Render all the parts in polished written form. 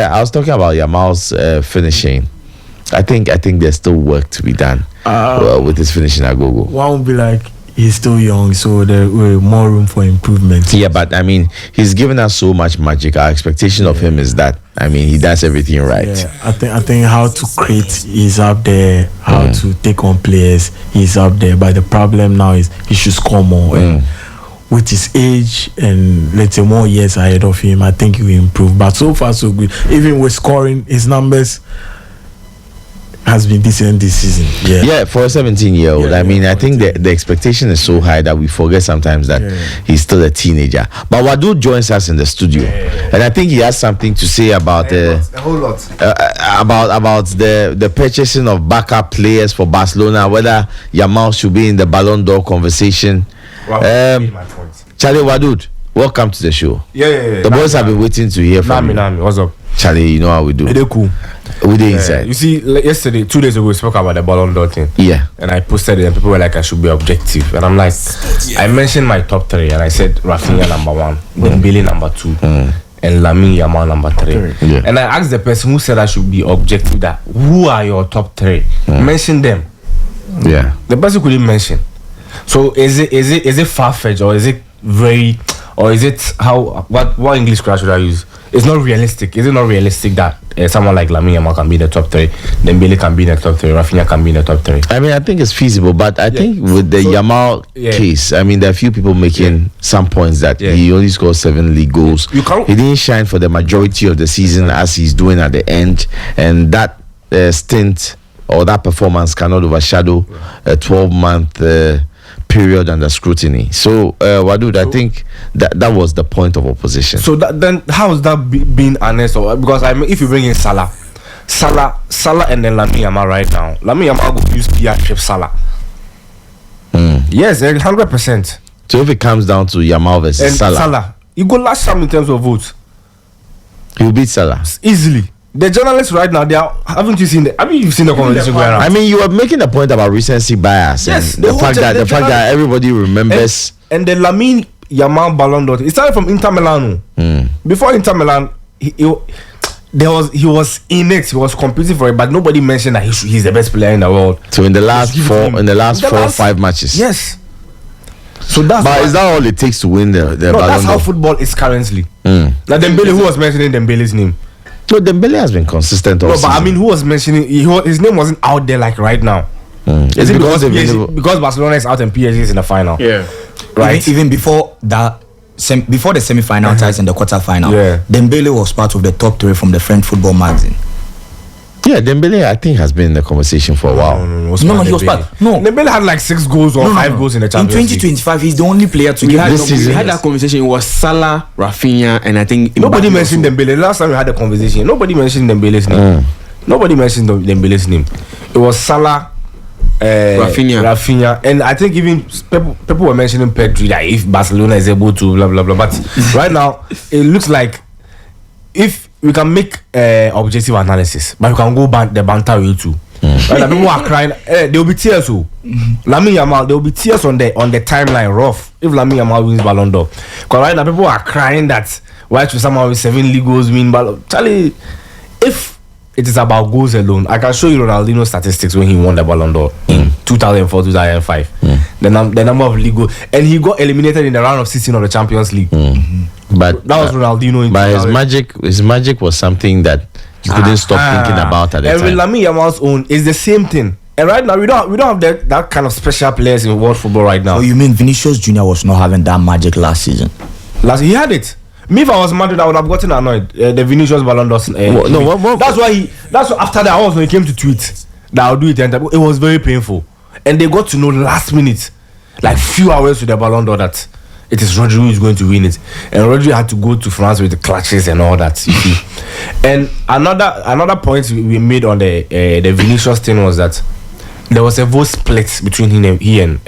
I was talking about Yamal's finishing. I think there's still work to be done with his finishing at Gogo. One would be like, he's still young, so there will more room for improvement. Yeah, but I mean, he's given us so much magic. Our expectation of him is that, I mean, he does everything right. Yeah, I think how to create is up there. How to take on players is up there. But the problem now is he should score more. And with his age and let's say more years ahead of him, I think he will improve. But so far so good. Even with scoring, his numbers has been decent this season. Yeah, for a 17-year-old. I mean, I think the expectation is so high that we forget sometimes that he's still a teenager. But Wadu joins us in the studio, and I think he has something to say about a whole lot about the purchasing of backup players for Barcelona. Whether Yamal should be in the Ballon d'Or conversation. Wow, my point. Charlie Wadud, welcome to the show. Yeah. The boys have been waiting to hear from you. Nami, what's up? Charlie, you know how we do. They're cool. We did inside. You see, yesterday, 2 days ago, we spoke about the Ballon d'Or thing. Yeah. And I posted it, and people were like, I should be objective. And I'm like, I mentioned my top 3, and I said Rafinha number 1, Dembele number 2, and Lamine Yamal number 3. Yeah. And I asked the person who said I should be objective that who are your top 3? Mention them. Yeah. The person couldn't mention. So is it far-fetched, or is it what English class should I use? It's not realistic. Is it not realistic that someone like Lamine Yamal can be in the top 3, Dembele can be in the top 3, Rafinha can be in the top 3? I mean, I think it's feasible, but I think with the Yamal case, I mean, there are a few people making some points that he only scored 7 league goals. He didn't shine for the majority of the season as he's doing at the end, and that stint or that performance cannot overshadow a 12-month period under scrutiny. So Wadud, I think that was the point of opposition. So then how is that being honest? Because I mean, if you bring in Salah and then Lamine Yamal right now, Lamine Yamal will use PR trip Salah. Yes, 100%. So if it comes down to Yamal versus and Salah, you go last time in terms of votes. He'll beat Salah Easily. The journalists right now, you've seen the conversation going around? I mean, you were making a point about recency bias. Yes, and the fact that everybody remembers. And the Lamine Yamal Ballon d'Or, it started from Inter Milan. Before Inter Milan, he was in it. He was competing for it, but nobody mentioned that he's the best player in the world. So in the last 4 or 5 matches, yes. So that's. But is that all it takes to win the Ballon d'Or? That's how football is currently. Now Dembele, who was mentioning Dembele's name? No, Dembele has been consistent all season. But I mean, who was mentioning his name wasn't out there like right now? Is it because Barcelona is out and PSG is in the final? Yeah, right. Even before that, before the semi-final ties and the quarter-final, Dembele was part of the top 3 from the French football magazine. Yeah, Dembele, I think, has been in the conversation for a while. No, he was part. No, Dembele had like 6 goals or 5 goals in the Champions League. In 2025, he's the only player to get this season. We had that conversation. It was Salah, Rafinha, and I think nobody mentioned Dembele. Last time we had the conversation, nobody mentioned Dembele's name. Nobody mentioned Dembele's name. It was Salah, Rafinha, and I think even people were mentioning Pedri. That if Barcelona is able to blah blah blah, but right now it looks like if we can make objective analysis, but we can go the banter way too. Right now, people are crying. There will be tears. Lamine Yamal, there will be tears on the timeline. Rough if Lamine Yamal wins Ballon d'Or. Because right now, people are crying that why should someone with 7 league goals win Ballon? Charlie, if it is about goals alone, I can show you Ronaldinho's statistics when he won the Ballon d'Or in 2004, 2005. The number of league goals, and he got eliminated in the round of 16 of the Champions League. But that was Ronaldinho. But his magic was something that you couldn't stop thinking about at the time. And with Lamine Yamal's own, it's the same thing. And right now, we don't have that kind of special players in world football right now. Oh, you mean Vinicius Junior was not having that magic last season? He had it. Me, if I was Madrid, I would have gotten annoyed. The Vinicius Ballon d'Or. That's why after that, when he came to tweet that I'll do it, and it was very painful. And they got to know last minute, like few hours to the Ballon d'Or, that it is Rodri who is going to win it. And Rodri had to go to France with the clutches and all that. You see. And another point we made on the Vinicius thing was that there was a vote split between he and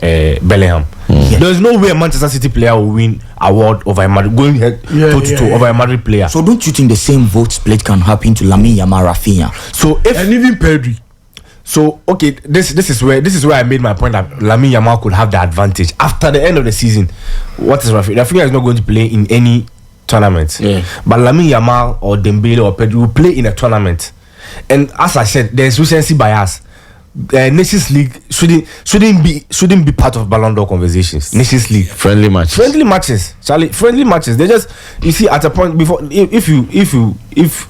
Bellingham. There's no way a Manchester City player will win award over a Madrid, going head toe-to-toe over a Madrid player. So don't you think the same vote split can happen to Lamine Yamal, Rafinha? And even Pedri. So okay, this is where I made my point that Lamine Yamal could have the advantage after the end of the season. What is Rafinha? Rafinha is not going to play in any tournament. Yeah. But Lamine Yamal or Dembele or Pedro will play in a tournament. And as I said, there's recency bias. Nations League shouldn't be part of Ballon d'Or conversations. Nations League friendly matches, Charlie. Friendly matches. They just, you see, at a point before, if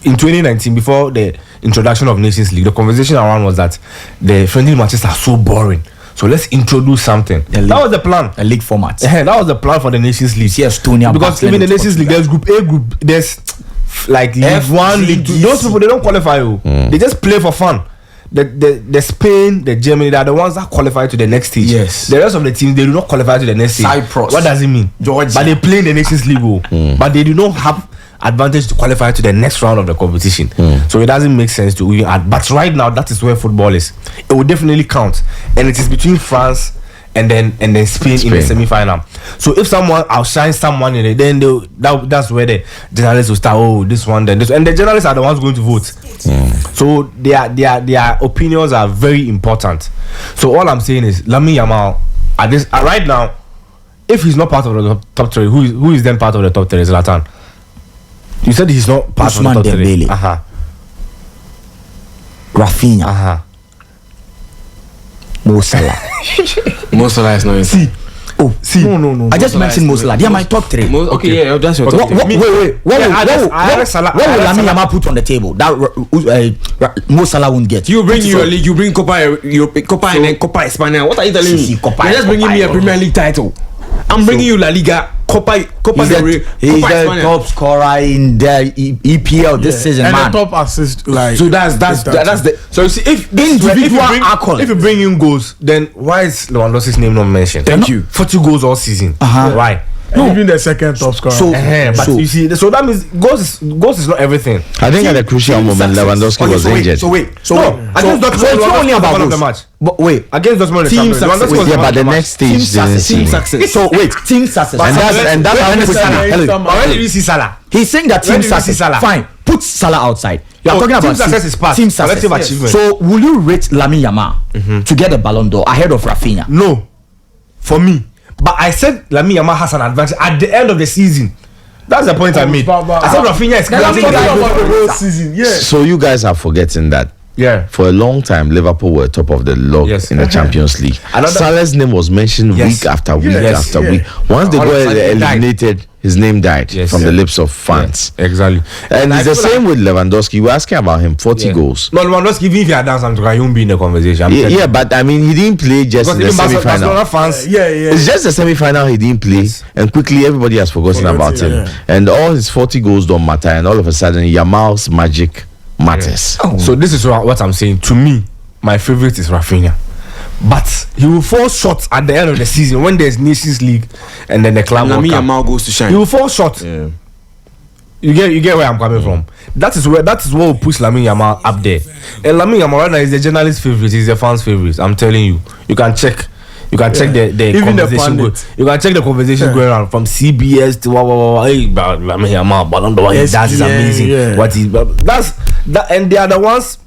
in 2019, before the introduction of Nations League, the conversation around was that the friendly matches are so boring. So let's introduce something. That was the plan. A league format. That was the plan for the Nations League. Yes, Estonia, because even the Nations League, there's Group A, there's like League One, League Two. Those people, they don't qualify. They just play for fun. The Spain, the Germany, they are the ones that qualify to the next stage. Yes. The rest of the teams, they do not qualify to the next stage. Cyprus. What does it mean? Georgia. But they play in the Nations League, but they do not have advantage to qualify to the next round of the competition. So it doesn't make sense to even add. But right now, that is where football is. It will definitely count, and it is between France and then Spain in the semi-final. So if someone outshines someone in it, then that's where the journalists will start. Oh, this one, then this, and the journalists are the ones going to vote. So their opinions are very important. So all I'm saying is Lamine Yamal right now, if he's not part of the top 3, who is then part of the top 3? Zlatan. You said he's not part of the top 3. Rafinha. Mo Salah. Mo Salah is not. See. No. I just mentioned Mo Salah. They are my top 3. Okay, yeah, that's your top 3. Wait. What will Lamine Yamal put on the table that Mo Salah won't get? You bring your league, you bring Copa and then Copa España. What are you telling me? You're just bringing me a Premier League title. I'm bringing you La Liga, Copa del Rey. He's the top scorer in the EPL this season, and man. the top assist, like. So that's the. So you see, if you bring in goals, then why is Lewandowski's name not mentioned? Thank you. 40 goals all season. Why? No, even the second top scorer. But you see, so that means goals is not everything. I think at a crucial moment, Lewandowski was injured. Against Dortmund, it's only about the match. But wait, against Dortmund, team success. Yeah, but the next stage, team success. So wait, team success. And that's how we put Salah. When did you see Salah? He's saying that team success. Fine, put Salah outside. You are talking about team success is past. Team success. Collective achievement. So will you rate Lamine Yamal to get a Ballon d'Or ahead of Rafinha? No, for me. But I said Lamine Yamal has an advantage at the end of the season. That's the point I made. I said Rafinha is creating the whole season. Yeah. So you guys are forgetting that. Yeah. For a long time, Liverpool were top of the log in the Champions League. Salah's name was mentioned week after week after week. Once they got eliminated, his name died from the lips of fans. Exactly. And it's the same with Lewandowski. You were asking about him, 40 goals. No, Lewandowski, even if he had done something, he won't be in the conversation. Yeah, but I mean, he didn't play just in the semi-final. It's just the semi-final he didn't play, and quickly everybody has forgotten about him. And all his 40 goals don't matter, and all of a sudden, Yamal's magic matters. So this is what I'm saying. To me, my favorite is Rafinha, but he will fall short at the end of the season when there's Nations League and then the Club World Cup. Yamal goes to shine. He will fall short. You get where I'm coming from. That is what will push Lamine Yamal up there. And Lamine Yamal right now is the journalist favorite. He's the fans favorite. I'm telling you. You can check. You can check the conversation. You can check the conversation going around from CBS to hey, Lamine Yamal, Ballon d'Or. That is amazing. What is that? And they are the ones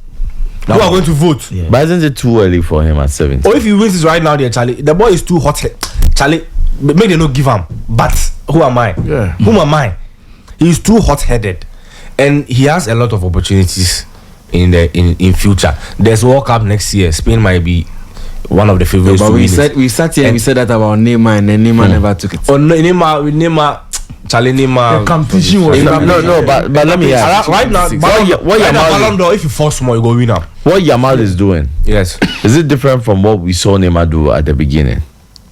who are going to vote. But isn't it too early for him at 17? Or if he wins this right now, there, Charlie, the boy is too hot. Charlie, maybe they not give him. But who am I? Who am I? He's too hot-headed, and he has a lot of opportunities in future. There's World Cup next year. Spain might be one of the favorites. But we sat here and we said that about Neymar, and then Neymar never took it. Oh no, Neymar. Charlie Neymar. The competition was but let me ask. Right now, Ballon d'Or, if you force more, you go win up. What Yamal is doing, is it different from what we saw Neymar do at the beginning?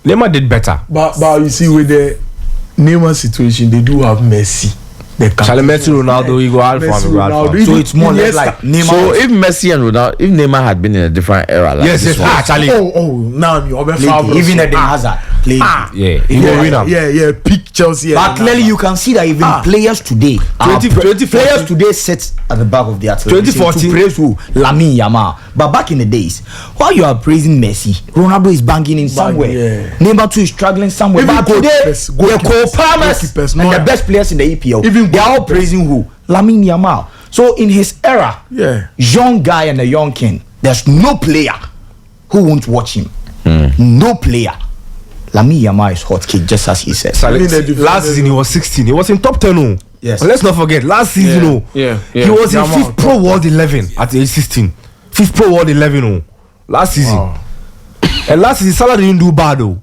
Neymar did better. But you see, with the Neymar situation, they do have Messi. Charlie, Messi, Ronaldo, he go out for him. So it's more or less like Neymar. So if Messi and Ronaldo, if Neymar had been in a different era, like this one, Charlie. Now you even Eden Hazard played. He will win up. Pick Chelsea. But clearly you can see that even players today, 20 players today sit at the back of the athletic 2014 to praise who? Lamine Yamal. But back in the days, while you are praising Messi, Ronaldo is banging in somewhere. Neymar too is struggling somewhere. Even but today, the co-primers and the best players in the EPL, even they are all praising who? Lamine Yamal. So in his era, young guy and a young king, there's no player who won't watch him. No player. Lamine Yamal is hot cake, just as he said. Last season he was 16. He was in top 10. Yes. But let's not forget last season. He was in fifth Pro World 11 at age 16. Fifth Pro World 11. Last season. Wow. And last season Salah didn't do bad though.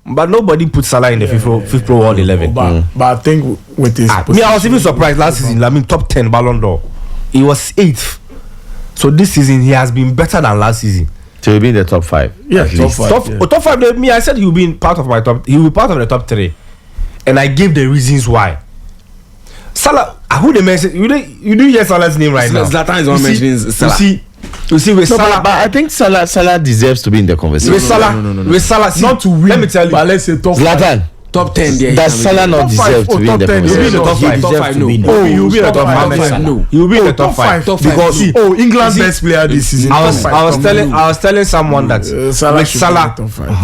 But nobody put Salah in the fifth Pro World 11. But I think with his I was even surprised last season. I mean, top 10 Ballon d'Or. He was 8th. So this season he has been better than last season. So he'll be in the top 5. Yeah, top 5. Top 5. Me, I said he will be part of my top. He will be part of the top 3, and I gave the reasons why. Salah, who they mention? You do hear Salah's name right now. Zlatan is one mentioning Salah. You see, with Salah, but I think Salah deserves to be in the conversation. With Salah, see, not to win. Let me tell you. But let's say top Zlatan. Top 10 there. Does Salah not deserve to be in the conversation? He will be in the top 5. He deserves to be in the He will be in the top 5. No. He will be in the top 5 because England's best player this season. I was telling someone that with Salah,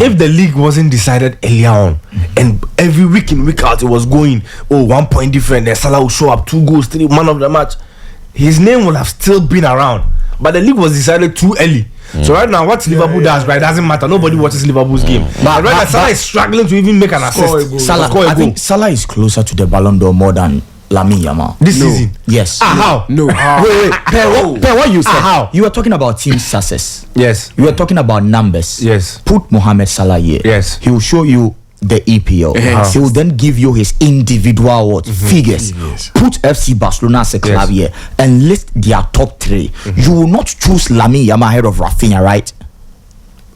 if the league wasn't decided earlier on, and every week in week out it was going 1 point different, then Salah will show up 2 goals, 3 man of the match, his name would have still been around. But the league was decided too early. So right now, what Liverpool does, right, doesn't matter. Nobody watches Liverpool's game. But right now, Salah is struggling to even make an assist. I think Salah is closer to the Ballon d'Or more than Lamine Yamal this season. Yes. How? No. Wait. What you said? How? You were talking about team success. Yes. You were talking about numbers. Yes. Put Mohamed Salah here. Yes. He will show you the EPL. He will then give you his individual figures. Put FC Barcelona as a club here and list their top 3. You will not choose Lamine Yamal ahead of Rafinha, right?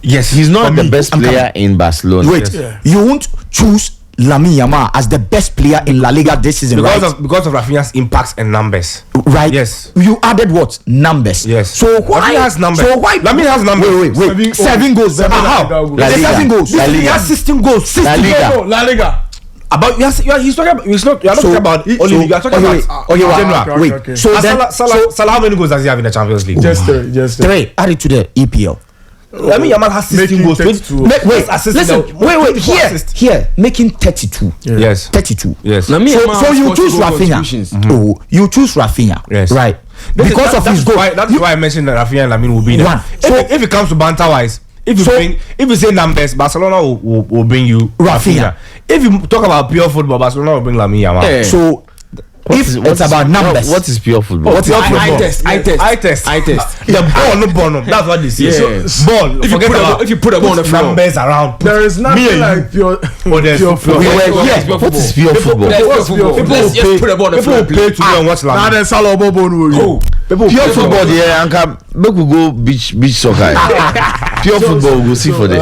Yes. He's not the best player in Barcelona. Wait, you won't choose Lamine Yamal as the best player in La Liga this season, because right? Because of Rafinha's impacts and numbers. Right. Yes. You added what? Numbers. Yes. So why has numbers? So why? Lamine has numbers. Wait. 7 goals. How? La Liga. 7 goals. La Liga. He has 16 goals. 16 goals. La Liga. About he's talking about. You are not talking about only. You are talking about general. Wait. So Salah, how many goals does he have in the Champions League? Just 3. Add it to the EPL. Lamine Yamal has 16 goals. Here, making 32. Yes. 32. Yes. So you choose Rafinha. You choose Rafinha. Yes. Right. Because of his goal. That's why I mentioned that Rafinha and Lamine will be there. One. So if it comes to banter wise, if you say numbers, Barcelona will bring you Rafinha. If you talk about pure football, Barcelona will bring Lamine Yamal. So if it's about numbers, what is pure football? What's pure football? I test. The ball, no ball, no. That's what they say. Yes. Ball. If you put a ball on the floor, numbers around. there is nothing like pure football. What is pure football? Let's just put a ball on the floor. People play today and watch Now Lamine. then Salah Bobo will Pure football, yeah, Anka. Make we go beach soccer. Pure football, we'll see for this.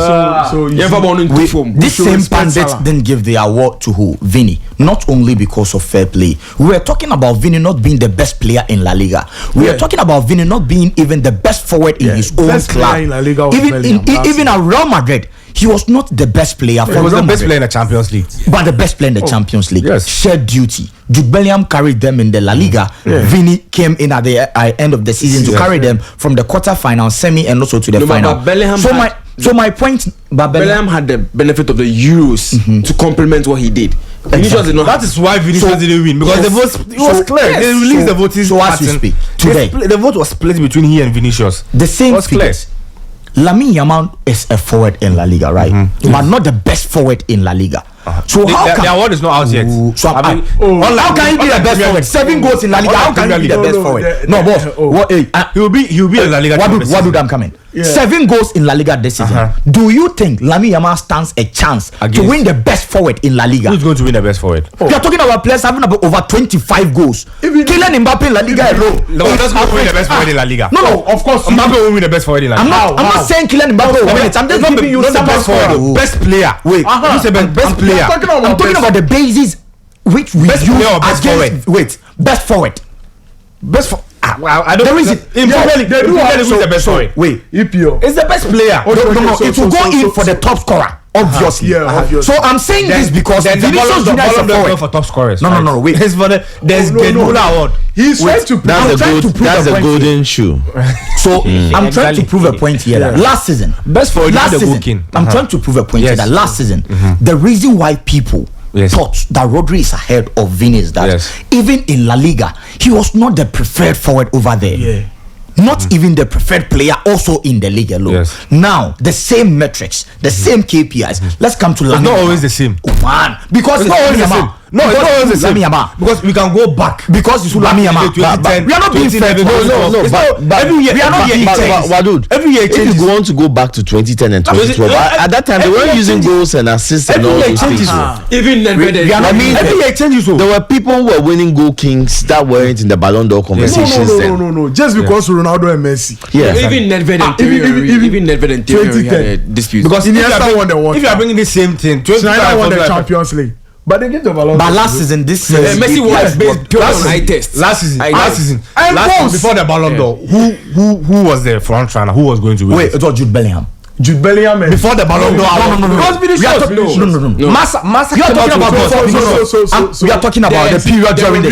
this same pundit didn't give the award to who? Vini. Not only because of fair play. We were talking about Vini not being the best player in La Liga. We are talking about Vini not being even the best forward in his own club. In La Liga even at Real Madrid, he was not the best player for He was Real the best Madrid, player in the Champions League. but the best player in the Champions League. Yes. Shared duty. Jude Bellingham carried them in the La Liga. Vini came in at the end of the season to carry them from the quarter-final, semi, and also to the final. My point, Bellingham had the benefit of the Euros to complement what he did. Exactly. That is why Vinicius didn't win, because the vote was clear. They released the voting. So as we speak today, the vote was split between he and Vinicius. the same figures. Lamine Yamal is a forward in La Liga, right? But not the best forward in La Liga. So the award is not out yet. So how can he be the best forward? 7 goals in La Liga. How can he be the best forward? No, boss. He'll be in La Liga. What do I'm coming? 7 goals in La Liga this season. Do you think Lamine Yamal stands a chance to win the best forward in La Liga? Who's going to win the best forward? We are talking about players having about over 25 goals. Kylian Mbappe in La Liga alone. No, that's going to win the best forward in La Liga. No, of course. Mbappe will win the best forward in La Liga. I'm not saying Kylian Mbappe will win it. I'm just giving you some best forward. Best player. Wait, who's the best player? I'm talking about the bases which we Best use player or best against. Wait, best forward. Best for. I don't. There is it. In Premier League, they do who's the best forward. Wait, EPO. It's the best player. no. It will go in for the top scorer. Obviously. Obviously. So I'm saying this because Vinicius Junior is a forward. For top scorers. No. Wait. It's for the there's Gedula award. He's trying to prove. That's a golden shoe. So I'm trying to prove a point here that last season, Best forward. last season, I'm trying to prove a point here that last season, the reason why people thought that Rodri is ahead of Vini is that even in La Liga, he was not the preferred forward over there. Not even the preferred player also in the league alone. Now, the same metrics, the same KPIs. Let's come to Lamine. It's not always the same. Oh, man. Because it's not always the same. No, it's not always the same. Lamine Yamal. Because we can go back. Because it's Lamine Yamal. We are not being fair. No, but every year, we are not being fair. Every year, if you want to go back to 2010 and 2012, at that time they weren't using goals and assists and all those things. Even every year changes. There were people who were winning goal kings that weren't in the Ballon d'Or conversations. No. Just because Ronaldo and Messi. Yeah. Even Nedved and Thierry. Even Nedved and Thierry had a dispute. Because if you are bringing the same thing, Schneider won the Champions League. But they get the Ballon. But last season, this season, Messi was based purely on eye test. Last season, before the Ballon d'Or, who was the front runner? Who was going to win? Wait, it was Jude Bellingham. Before the Ballon d'Or. No. Massa. We are talking about the period during the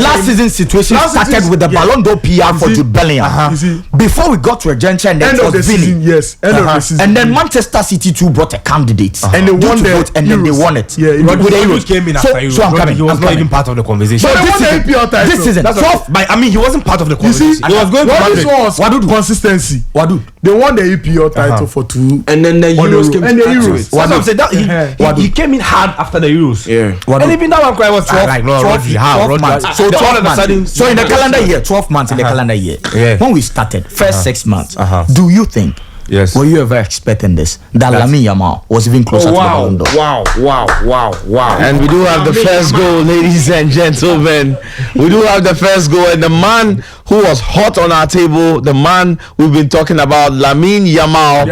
last season situation started with the Ballon d'Or PR for Jude Bellingham. Before we got to a juncture and then end of the season, yes. End of the season. And then Manchester City too brought a candidate and they won the and then they won it. Yeah, Rodri came in after so I'm coming. He was not even part of the conversation. But this season, 12. I mean, he wasn't part of the conversation. He was going to Madrid. Consistency. They won the EPL title for 2. And then the Euros came. And the Euros. That's what I'm saying. He came in hard after the Euros. Yeah. And even that one cry was 12 months. So 12 months. So in the calendar year, 12 months in the calendar year. When we started, first 6 months, do you think? Yes. Were you ever expecting this? That Lamine Yamal was even closer to the Ballon d'Or? Wow. And we do have the first goal, ladies and gentlemen. We do have the first goal. And the man who was hot on our table, the man we've been talking about, Lamine Yamal,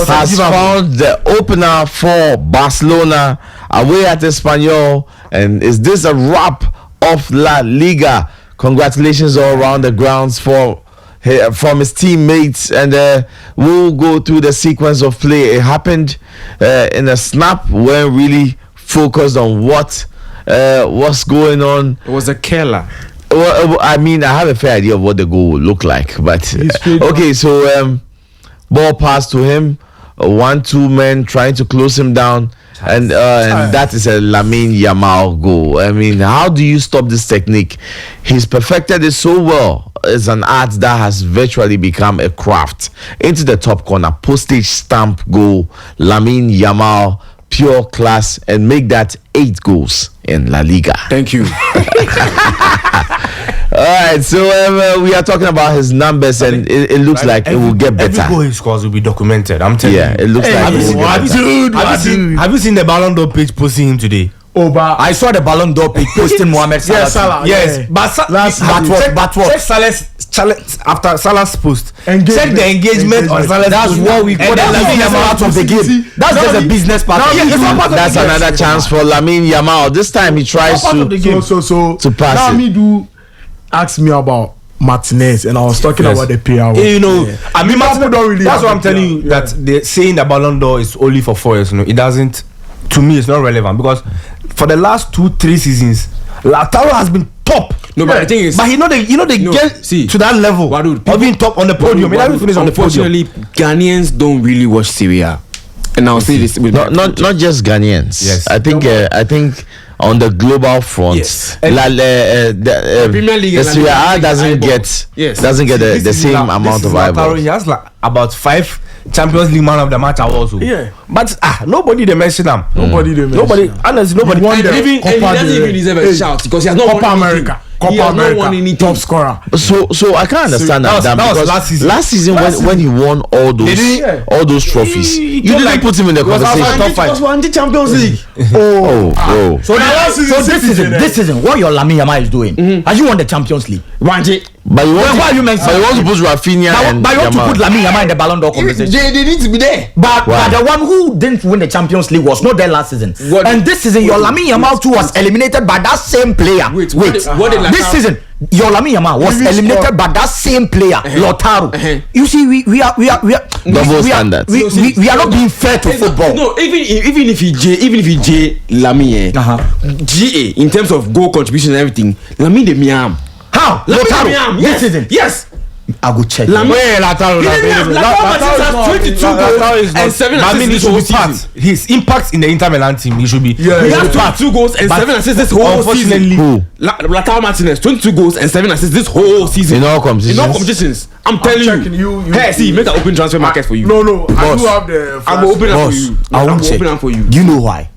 has found the opener for Barcelona away at Espanyol. And is this a wrap of La Liga? Congratulations all around the grounds from his teammates, and we'll go through the sequence of play. It happened in a snap. We're really focused on what's going on. It was a killer. Well, I mean, I have a fair idea of what the goal would look like, but okay. So ball pass to him, 1-2 men trying to close him down. And that is a Lamine Yamal goal. I mean, how do you stop this technique? He's perfected it so well. It's an art that has virtually become a craft. Into the top corner, postage stamp goal. Lamine Yamal, pure class, and make that 8 goals in La Liga. Thank you. All right, so we are talking about his numbers, and it looks like it will get better. Every goal he scores will be documented. I'm telling you. Yeah, it looks like it will get better. Have you seen the Ballon d'Or page posting him today? I saw the Ballon d'Or page posting Mohamed Salah. Yes, but check Salah's challenge after Salah's post. Check the engagement on Salah's post. That's what we call Lamine Yamal out of the game. That's just a business part. That's another chance for Lamine Yamal. This time he tries to pass now it. me do ask me about Martinez, and I was talking about the PR. I mean, Martinez don't really. That's what I'm telling you. That they're saying the Ballon d'Or is only for 4 years. It doesn't. To me, it's not relevant because for the last 2-3 seasons, Lautaro has been top. No, but the thing is, but they get to that level of being top on the podium. Unfortunately, Ghanaians don't really watch Serie A, and I'll say this with not just Ghanaians. Yes, I think on the global front, the Premier League, the Serie A doesn't get the same amount of eyeballs. He has like about 5 Champions League Man of the Match awards. Yeah, but nobody they mention them. Honestly, nobody. He doesn't even deserve a shout because he has not Copa America. Top scorer. So I can't understand that because last season when he won all those trophies, you didn't put him in the conversation. Because we're Champions League. Bro. So this season, what your Lamine Yamal is doing? Has you won the Champions League? But you want to put Rafinha and but you want to put Lamine Yamal in the Ballon d'Or conversation. They need to be there. But the one who didn't win the Champions League was not there last season. And this season, your Lamine Yamal too was eliminated by that same player. Wait. This season, your Lamine Yamal was eliminated by that same player, Lautaro. You see, we are double standards. We are not being fair to football. No, even if he J Lamine, GA in terms of goal contribution and everything, Lamine de Miam. How? Lautaro. This season. Yes. I go check. Lautaro has 22 goals and 7 assists this whole season. His impact in the Inter Milan team, he should be. He has 22 goals and 7 assists this whole season. Who? Lautaro Martinez, 22 goals and 7 assists this whole season. In all competitions. I'm telling you. Hey, see, make an open transfer market for you. No. I do have the. I'm opening up for you. I won't check. For you. You know why?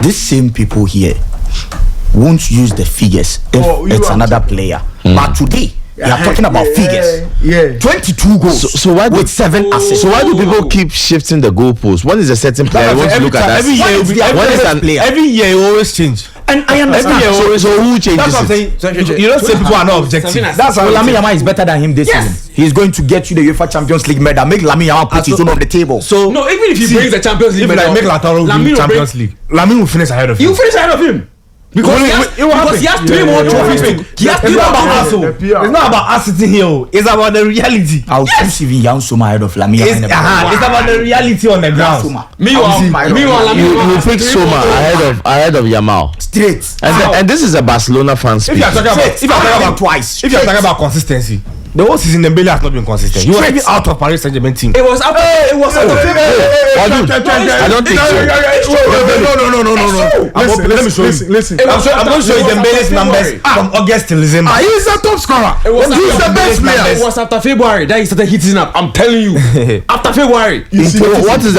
these same people here won't use the figures if it's another player. But today, we are talking about figures. 22 goals so why with 7 assists. So why do people keep shifting the goalposts? When is a certain player? I want to look at that. Every year you always change. And I understand. So who changes? That's what I'm saying. You don't say people are not objective. That's why Lamine Yamal is better than him this season. He's going to get you the UEFA Champions League medal. Make Lamine Yamal put his own on the table. So no, even if he brings the Champions League medal, make Lautaro win Champions League, Lamine will finish ahead of him. You finish ahead of him. Because he has 3 more trophies. He has 3 more trophies. It's not about us sitting here. It's about the reality. I'll choose even Jan Soma ahead of Lamine. It's about the reality on the ground. Meanwhile, you pick Soma ahead of Yamal. Straight. And this is a Barcelona fan speaking. If you're talking about consistency, the whole season Dembele has not been consistent. He was even out of Paris Saint-Germain team. It was out of I don't think so. Let me show you. Listen. I'm going to show you Dembele's numbers from August till December. He's a top scorer. He's the best player. It was after February that he started hitting up. I'm telling you. After February. What is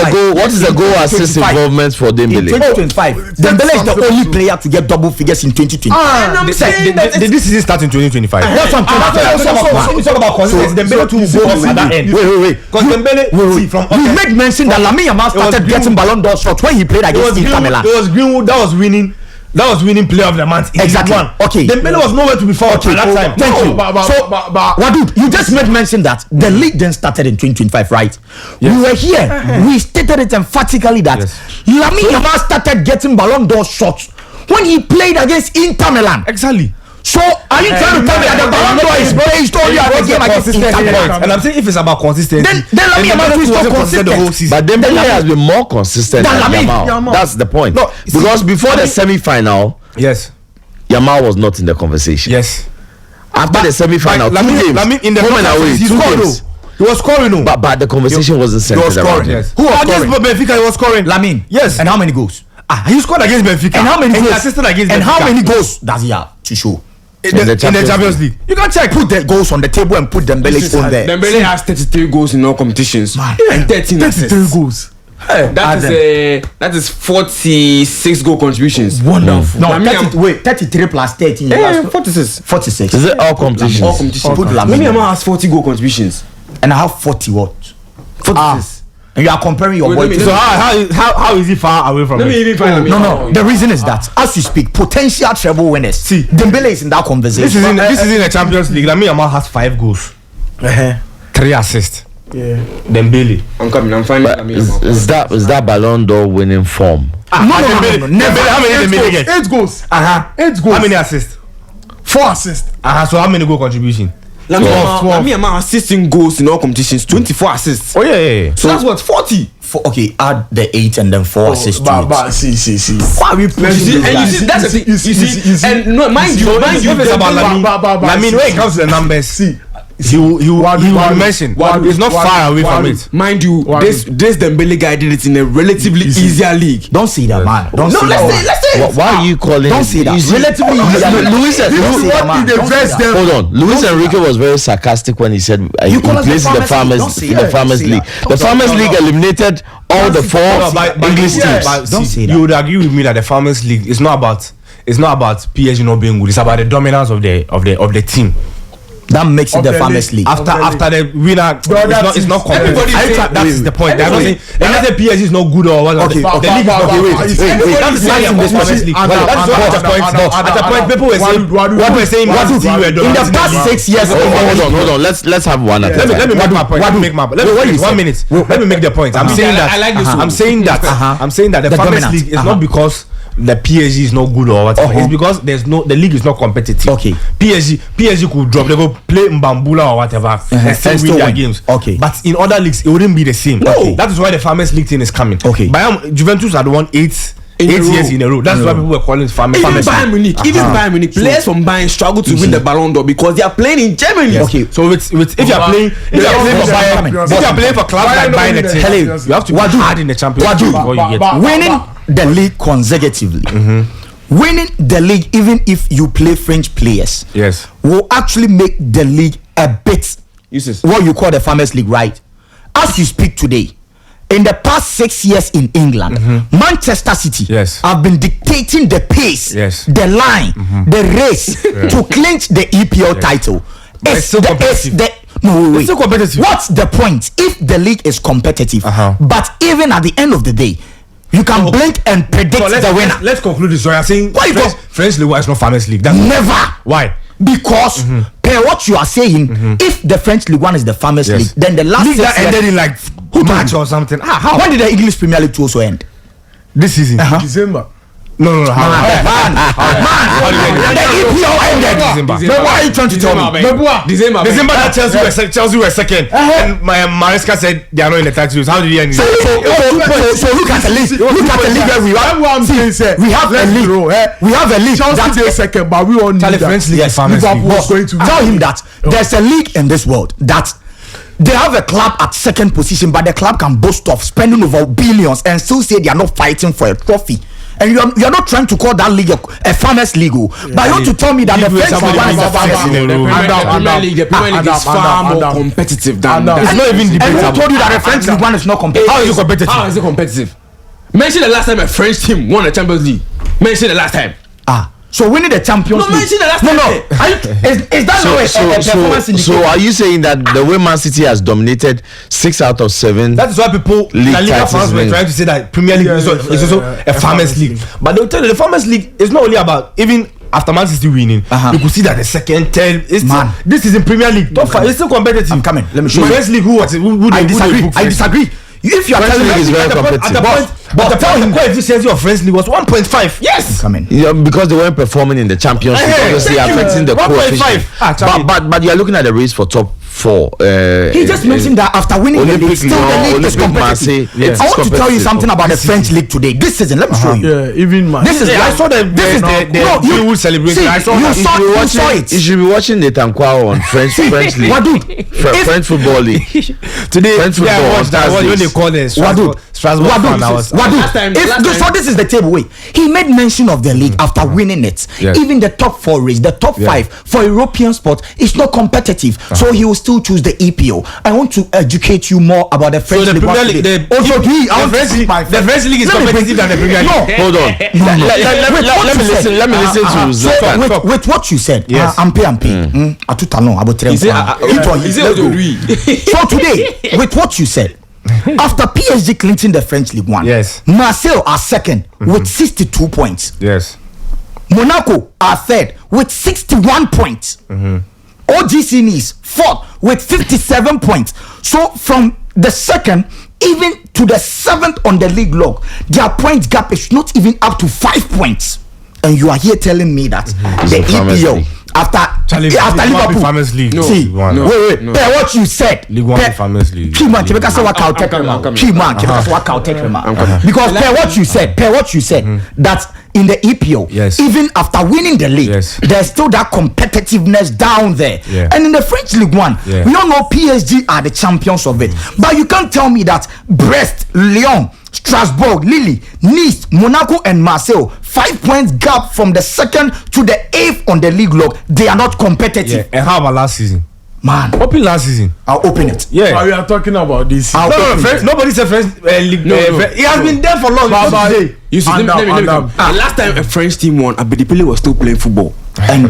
the goal assist involvement for Dembele? In 2025, Dembele is the only player to get double figures in 2020. Did this season start in 2025? That's what I'm talking about. It's all about consistency. Dembele two goals at that end. Wait. Because Dembele, from you made mention that Lamine Yamal started getting Ballon d'Or shots when he played against Inter Milan. It was Greenwood that was winning. That was winning player of the month. Exactly. Okay. Dembele was nowhere to be found at that time. Thank you. Wadud, you just made mention that the league then started in 2025, right? Yes. We were here. We stated it emphatically that Lamine Yamal started getting Ballon d'Or shots when he played against Inter Milan. Exactly. So are you trying to tell me that the Ballon d'Or is based only on the game against Inter Milan? And I'm saying if it's about consistency, then Lamine Yamal is not consistent the whole season. But Dembele has been more consistent than Yamal. That's the point. No, because before the semi-final, Yamal was not in the conversation. Yes. After the semi-final, Lamine in the home and away, he scored. He was scoring. But the conversation wasn't centered around him. Who was scoring? Against Benfica, he was scoring. Lamine. Yes. And how many goals? He scored against Benfica. And how many goals? He assisted against Benfica. And how many goals does he have to show? In the Champions League. You can check. Put the goals on the table and put Dembele's phone there. Dembele has 33 goals in all competitions and 13 assists. 33 goals. That is 46 goal contributions. Wonderful. No, 33 plus 13. Yeah, 46. Is it all competitions? All competitions. Lamine Yamal has 40 goal contributions. And I have 40 what? 46. And you are comparing your boy. So how is he far away from it? No. The reason is that as you speak, potential treble winners. See, Dembele is in that conversation. This is in the Champions League. Lamine Yamal has 5 goals, 3 assists. Yeah. Dembele. I'm coming. I'm finding Lamine Yamal. Is that Ballon d'Or winning form? No. Never. How many Dembele get? 8 goals. 8 goals. How many assists? 4 assists. So how many goal contribution? Lamine Yamal has 16 goals in all competitions, 24 assists. Oh yeah. So that's what 40. Okay, add the 8 and then 4 assists to it. But see. Why are we pushing those and guys? you see, that's the thing. You see, and no, mind you, it's about Lamine. When it comes to the numbers, see. He will mention it's not far away from it. Mind you, this Dembele guy did it in a relatively easier league. Don't say that, man. Let's say. Why are you calling? Don't say that. Relatively easier. Hold on. Luis Enrique was very sarcastic when he said he plays in the Farmers League. The Farmers League eliminated all the 4 English teams. Don't say that. You would agree with me that the Farmers League is not about PSG not being good. It's about the dominance of the team. That makes it the Farmers League. After the winner, it's not competitive. That's the point. They're not saying PSG is not good or what. The league is not good. Wait. That's the Farmers League. That's what the point. At the point, people were saying in the past 6 years. Hold on. Let's have one. Let me make my point. 1 minute. Let me make the point. I'm saying that the Farmers League is not because the PSG is not good or whatever. It's because the league is not competitive. Okay. PSG could drop. They go play Mbambula or whatever and still win their games. Okay. But in other leagues, it wouldn't be the same. Okay. That is why the Farmers League thing is coming. Okay. Juventus had won 8 years in a row. That's why people were calling it Farmers League. Even Bayern Munich, players from Bayern struggle to win the Ballon d'Or because they are playing in Germany. Yes. Okay. So if you're playing for clubs like Bayern, you have to be hard in the Champions League before you get winning the league consecutively. Winning the league, even if you play French players, will actually make the league a bit what you call the Farmers League, right? As you speak today, in the past 6 years in England, Manchester City have been dictating the pace, the line, the race to clinch the EPL title. It's still competitive. It's still competitive. What's the point if the league is competitive? But even at the end of the day, you can blink and predict the winner. Let's conclude this. So you're saying French League is not Farmers League? That's never. Why? Because per what you are saying, if the French League 1 is the Farmers League, then the last league that ended in like March or something. How? When did the English Premier League 2 also end? This season. December. No. Man. The EPL ended. What are you trying to tell me? December that Chelsea were second. And Maresca said they are not in the title. How did he end? So look at the league. Look at the league where we are. We have a league. We have a league. Chelsea is second, but we all need that. French league. Tell him that there's a league in this world that they have a club at second position, but the club can boast of spending over billions and still say they are not fighting for a trophy. And you're not trying to call that league a Farmers League, but you want to tell me that the French League 1 is a Farmers League. The Premier League is far more competitive than that. It's not even debatable. And who told you that the French League 1 is not competitive? How is it competitive? How is it competitive? Mention the last time a French team won a Champions League. Mention the last time. So winning the Champions League. Mention the last time. Is that not a performance indicator? So are you saying that the way Man City has dominated 6 out of 7? That is why people La Liga fans were trying to say that Premier League is also a Farmers League. But they'll tell you the Farmers League is not only about even after Man City winning. You could see that the second, third, this is in Premier League. Top 5, it's still competitive. I'm coming. Let me show you. First League, I disagree. If you are telling me it's very competitive, but the coefficient of French League was 1.5. Yes, because they weren't performing in the Champions League, obviously affecting the coefficient. But you are looking at the race for top 4. He just mentioned that after winning the league, still the league is competitive. I want to tell you something about the French league today. This season, let me show you. This is I saw the celebration. I saw it. You should be watching the Tankwao on French League. French football league. Today, French football. That's what they call it. Strasbourg. So this is the table. Wait, he made mention of the league after winning it. Even the top 4 race, the top 5 for European sport is not competitive. So he will still choose the EPL. I want to educate you more about the French League. The French League is competitive than the Premier League. No, hold on. Let me listen to Zlatan. With what you said, I'm paying. So today, with what you said, after PSG clinching the French League 1, Marseille are second with 62 points. Monaco are third with 61 points. OGC Nice fourth with 57 points. So from the second even to the 7th on the league log, their point gap is not even up to 5 points. And you are here telling me that the EPL after Liverpool Farmers League. Wait. What you said. League 1 Farmers League. Because per what you said, that in the EPL, even after winning the league, there's still that competitiveness down there. And in the French League 1, we all know PSG are the champions of it. But you can't tell me that Brest, Lyon, Strasbourg, Lille, Nice, Monaco and Marseille, 5 points gap from the 2nd to the 8th on the league log. They are not competitive. And how about last season? Man, open last season. I'll open it. We are talking about this. Nobody said French league. He has been there for long. You see, let me. Last time a French team won, Abedipele was still playing football. And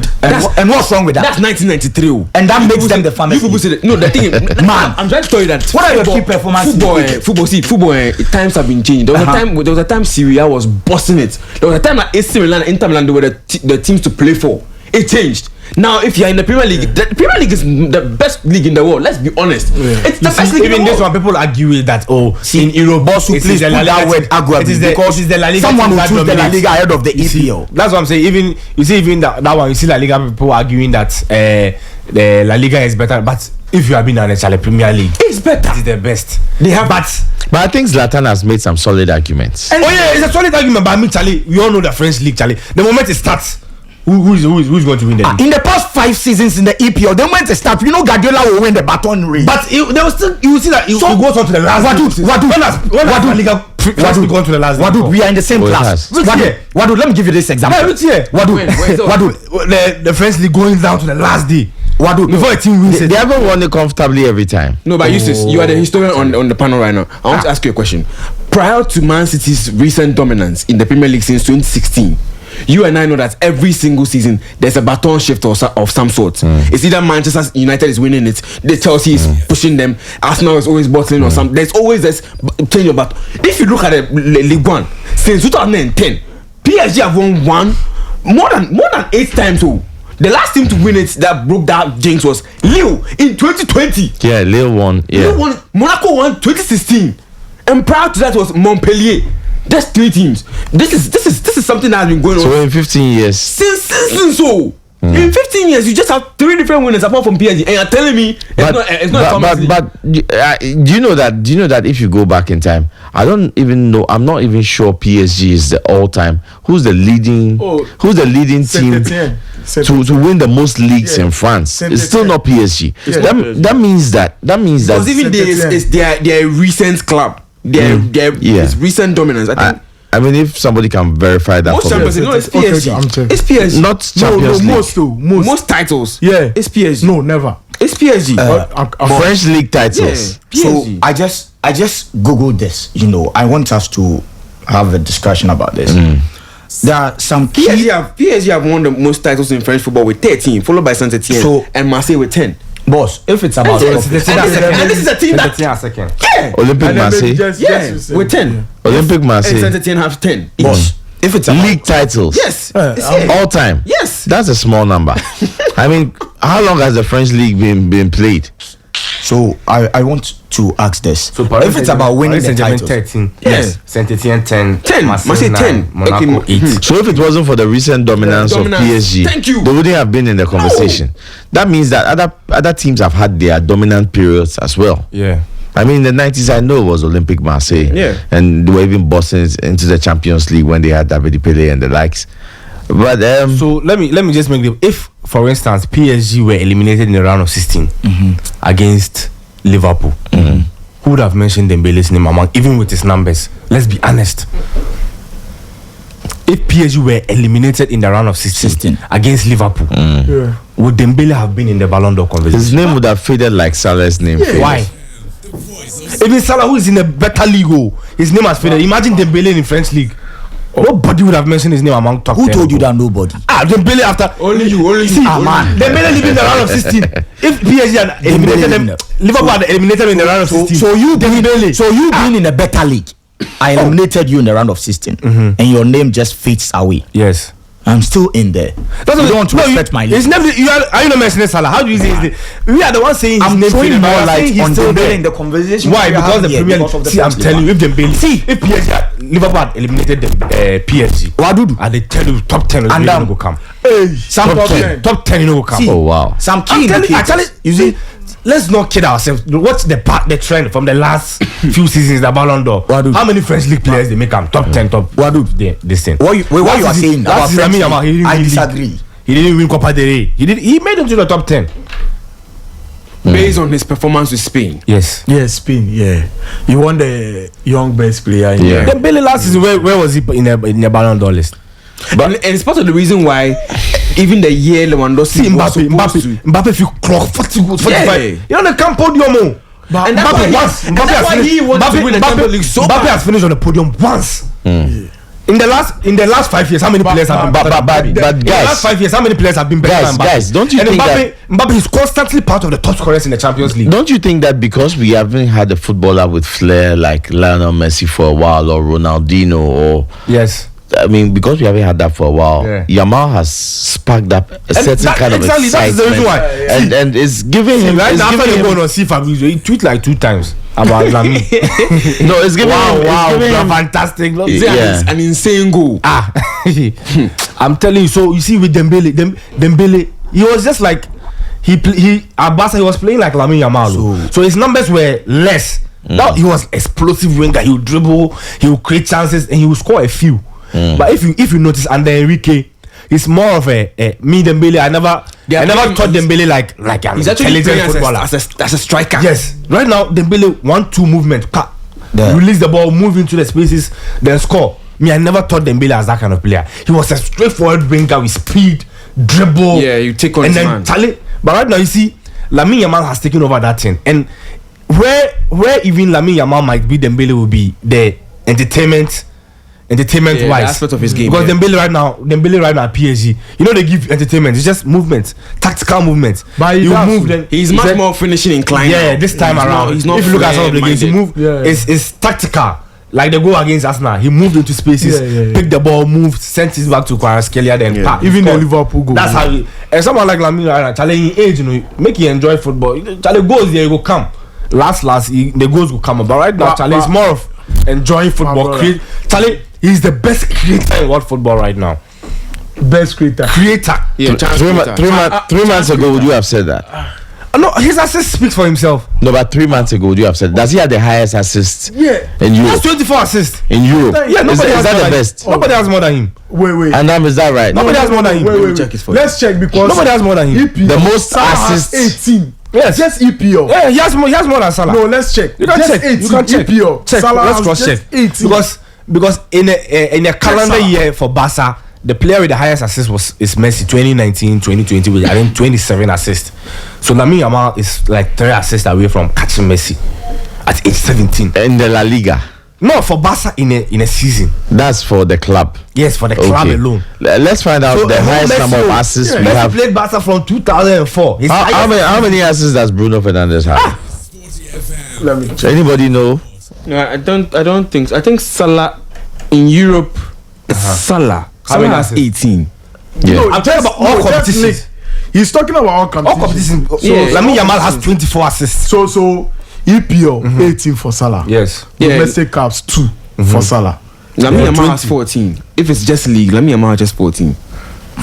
what's wrong with that? That's 1993. And that makes them the family. People say that. No, the thing, man, I'm trying to tell you that. What are your key performances? Football. Times have been changing. There was a time Syria was bossing it. There was a time at AC Milan, Inter Milan, they were the teams to play for. It changed. Now, if you're in the Premier League, the Premier League is the best league in the world. Let's be honest. It's the best league in the world. Even this one, people argue with that. In Europe, please put that word arguably, because the La Liga, someone will choose the La Liga ahead of the EPL. That's what I'm saying. Even that one, you see La Liga people arguing that the La Liga is better. But if you have been on the Premier League, it's better. It's the best. They have, but I think Zlatan has made some solid arguments. It's a solid argument. But I mean, Charlie, we all know the French league, Charlie. The moment it starts, Who's going to win the league? In the past 5 seasons in the EPL, they went to start. You know, Guardiola will win the baton race. But they will still. You will see that he goes on to the last. Wadud, we are in the same class. Wadud, let me give you this example. Wadud, the French league going down to the last day. Wadud, before a team wins, they haven't won it comfortably every time. No, but Eustace, you are the historian on the panel right now. I want to ask you a question. Prior to Man City's recent dominance in the Premier League since 2016, you and I know that every single season there's a baton shift of some sort. It's either Manchester United is winning it, the Chelsea is pushing them, Arsenal is always bottling or something. There's always this change of baton. If you look at the League One since 2010, PSG have won more than 8 times. So the last team to win it that broke that jinx was Lille in 2020. Yeah, Lille won. Yeah. Lille won. Monaco won 2016, and prior to that was Montpellier. That's 3 teams. This is something that has been going on. So in 15 years. Since in 15 years, you just have 3 different winners apart from PSG, and you're telling me it's not. But do you know that if you go back in time, I don't even know. I'm not even sure PSG is the all-time. Who's the leading team to win the most leagues in France? It's still not PSG. That means that because even it's their recent club. Their recent dominance. I mean, if somebody can verify that, most champions, it's PSG. It's PSG. Not Champions League. Most titles. Yeah, it's PSG. No, never. It's PSG. French league titles. Yeah, so I just googled this. You know, I want us to have a discussion about this. There are some PSG have won the most titles in French football with 13, followed by Saint-Etienne and Marseille with 10. Boss, if it's about and this is a team that second. Yeah. Olympic Marseille. With 10. Olympic Marseille. And Saint-Etienne have 10. Boss, if it's league titles. Yes. All time. Yes. That's a small number. I mean, how long has the French league been played? So I want to ask this. So if it's about winning the titles, 13. Yes. Saint-Etienne 10. Marseille 10. Monaco 8. So if it wasn't for the recent dominance of PSG, they wouldn't have been in the conversation. That means that other teams have had their dominant periods as well. Yeah. I mean, in the 90s, I know it was Olympic Marseille. Yeah. And they were even bossing into the Champions League when they had David Pele and the likes. But so let me just make the, if for instance PSG were eliminated in the round of 16 against Liverpool, who would have mentioned Dembele's name among, even with his numbers? Let's be honest. If PSG were eliminated in the round of 16 against Liverpool, would Dembele have been in the Ballon d'Or conversation? His name would have faded like Salah's name. Why? Even Salah, who is in a better league, his name has faded. Imagine Dembele in the French league. Nobody would have mentioned his name among top 10. Who told you that? Nobody. Dembele after only you. Man, Dembele leaving the round of 16. If PSG had eliminated them, Liverpool had eliminated him in the round of 16. So you being in a better league, I eliminated you in the round of 16, and your name just fades away. Yes. I'm still in there. That's you don't want to respect my name. Are you not mentioning Salah? How do you say his name? We are the ones saying his name. Throwing more light on Dembele in the conversation. Why? Because the Premier League. See, I'm telling you, if PSG had Liverpool had eliminated the PSG, and they tell you top 10 will go come. Top 10 will come. Oh wow. Some key indicators. You see, let's not kid ourselves. What's the trend from the last few seasons? The Ballon d'Or. How many French league players they make them top 10, top? This thing. What you are saying about Lamine Yamal? I disagree. He didn't win Copa del Rey. He made them to the top 10 based on his performance with Spain. Yes, Spain. Yeah, he won the young best player. Dembele last season, where was he in the Ballon d'Or list? But and it's part of the reason why even the year Lewandowski Mbappe if you clock 40 goals, 45. You know the camp podium. And that's why he wants to win the Champions League so Mbappe has finished on the podium once. In the last 5 years, how many players have been better? But guys, in the last 5 years, how many players have been better than Mbappe? Guys, don't you think that Mbappe is constantly part of the top scorers in the Champions League? Don't you think that because we haven't had a footballer with flair like Lionel Messi for a while, or Ronaldinho, or I mean, because we haven't had that for a while, Yamal has sparked up a certain kind of excitement. That's the reason why. And it's giving him. Right now, after they go on see Fabrizio, he tweet like 2 times about Lamine. No, it's giving him fantastic. An insane goal. I'm telling you. So you see with Dembele, he was just like at Barca, he was playing like Lamine Yamal. So his numbers were less. Now he was explosive winger. He would dribble, he would create chances, and he would score a few. But if you notice under Enrique, he's more of a me Dembele. I never thought Dembele like an he's actually intelligent footballer as a striker. Yes, right now Dembele 1-2 movement, release the ball, move into the spaces, then score. Me, I never thought Dembele as that kind of player. He was a straightforward winger with speed, dribble. Yeah, you take on and his then man. talent. But right now you see, Lamine Yamal has taken over that thing, and where even Lamine Yamal might be, Dembele will be the entertainment the wise aspect of his game. because Dembele right now at PSG, you know, they give entertainment. It's just movement, tactical movement. But you move, then he's much more finishing inclined. Yeah, now. this time around, He's not if you look at some of the games, he minded. move. It's tactical. Like the goal against Arsenal, he moved into spaces, picked the ball, moved, sent it back to Kvaratskhelia, then even the Liverpool goal. That's how. And someone like Lamine, Charlie, in age, you know, make you enjoy football. Charlie goals there, will come. The goals will come. But right now, Charlie is more of enjoying football. Charlie, he's the best creator in world football right now. Best creator. Yeah, three months ago, would you have said that? No, his assist speaks for himself. No, but 3 months ago, would you have said? Does he have the highest assist? Yeah. In He Europe. has 24 assists. In Europe. Yeah, nobody is has that more the than best? Nobody has more than him. Wait. And is that right? Nobody has more than him. Wait. check his phone. Let's check because Nobody has more than him. EPL. The most Salah has assists. 18. Yes. Just EPL. Yeah, he has more than Salah. No, let's check. You can just check. 18 You can check. EPL. Check. Salah Let's has cross just check. 18. Because in a calendar Salah. year for Barca, the player with the highest assist is Messi 2019-2020 with I think 27 assists. So Lamine Yamal is like 3 assists away from catching Messi at age 17. In the La Liga. No, for Barca in a season. That's for the club. Yes, for the club alone. Let's find out So the highest Messi, number of assists we Messi have. played Barca from 2004. How many assists does Bruno Fernandes have? Let me check. Anybody know? No, I don't think so. I think Salah in Europe. Salah many has assists? 18. Yeah. No, I'm talking about all competitions. He's talking about all competitions. So Yeah, Lamine all Yamal has 24 assists. So EPL 18 for Salah. Yes. Domestic caps 2 for Salah. Lamine Yamal has 14. If it's just league, Lamine Yamal has just 14.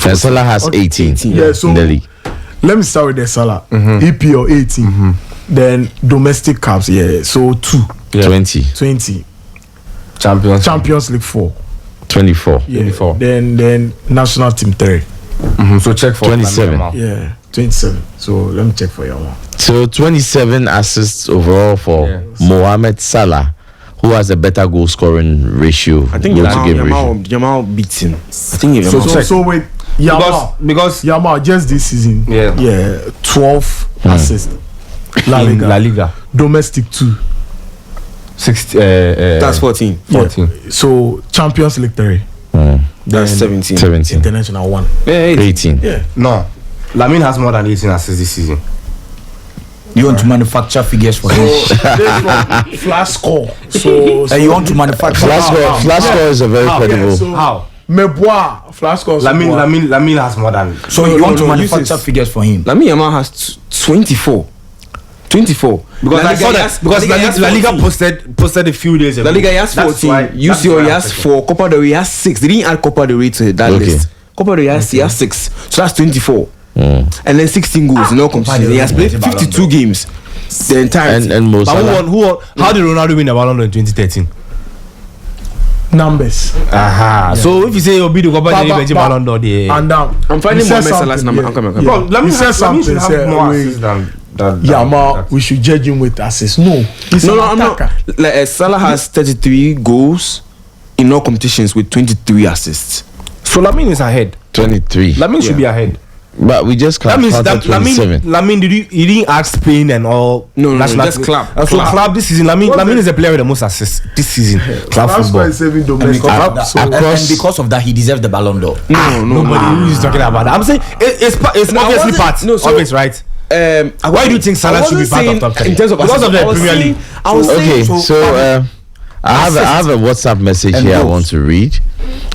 And Salah has 18 Yeah, so in the league. let me start with the Salah. EPL 18. Then domestic caps, so 2. 20. Champions League 4. 24. 24. Then national team 3. So check for 27. Lamine Yamal. Yeah, 27. So let me check for your one. So 27 assists overall for Mohamed Salah, who has a better goal scoring ratio. I think goal to game ratio. Yamal beats him. I think Yamal. So wait, Yamal. Because Yamal just this season. Yeah. 12 assists. La Liga. Domestic 2. 60. That's 14. 14. So Champions League 3. That's 17. 17. International 1. 18. Yeah. No, Lamine has more than 18 assists this season. You want to manufacture figures for him? Flash score. So You want to manufacture? Flash score is a very credible. so How? Mebois flash score. Lamine has more than. So you want to no, manufacture figures for him? Lamine Yamal has 24. 24. Because I saw that because La Liga 14. posted a few days ago. La Liga he has That's 14. why- UCO that's he why has I'm checking. 4. Copa del Rey he has 6. They didn't add Copa del Rey to that Okay. list. Copa del Rey he has 6. So that's 24. And then 16 goals in all competitions. He has played 52 games. The entire And Mo But Salah. who won? How did Ronaldo win the Ballon d'Or in 2013? numbers. So if you say you'll be the Copa del Rey But- Ballon d'Or, And I'm finding he said Mohamed Salah's something, number. yeah. I'm coming. Yeah. Bro, let me He said have something. more Wait. assists than Yamal, we should judge him with assists. No, he's No, an I'm not. attacker. Like Salah has 33 goals in all competitions with 23 assists. So Lamine is ahead. 23. Lamine should be ahead. But we just That means counted that 27. Lamine he didn't ask Spain and all. No, national just team. club. So club this season, Lamine is the player with the most assists this season. Club That's why football. he's saving And domestic. because, of that, So- and because of that, he deserves the Ballon d'Or. Nobody is talking about that. I'm saying it's obviously wasn't- part no, so- of it, right? Why do you think Salah should be part of top 10? In terms of because of the I was Premier saying- League. I was Okay, saying so I have a WhatsApp message And here I goals. want to read.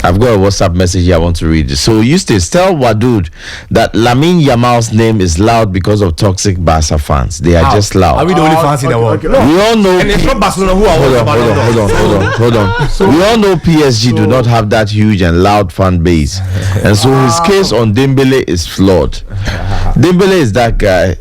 I've got a WhatsApp message here I want to read. So Eustace, tell Wadud that Lamine Yamal's name is loud because of toxic Barca fans. They are just loud. Are we the only fans in the world? okay. No. We all know. And it's not Barcelona who are Hold winning on, the Ballon d'Or. hold on. We all know PSG do not have that huge and loud fan base, and so his case on Dembele is flawed. Dembele is that guy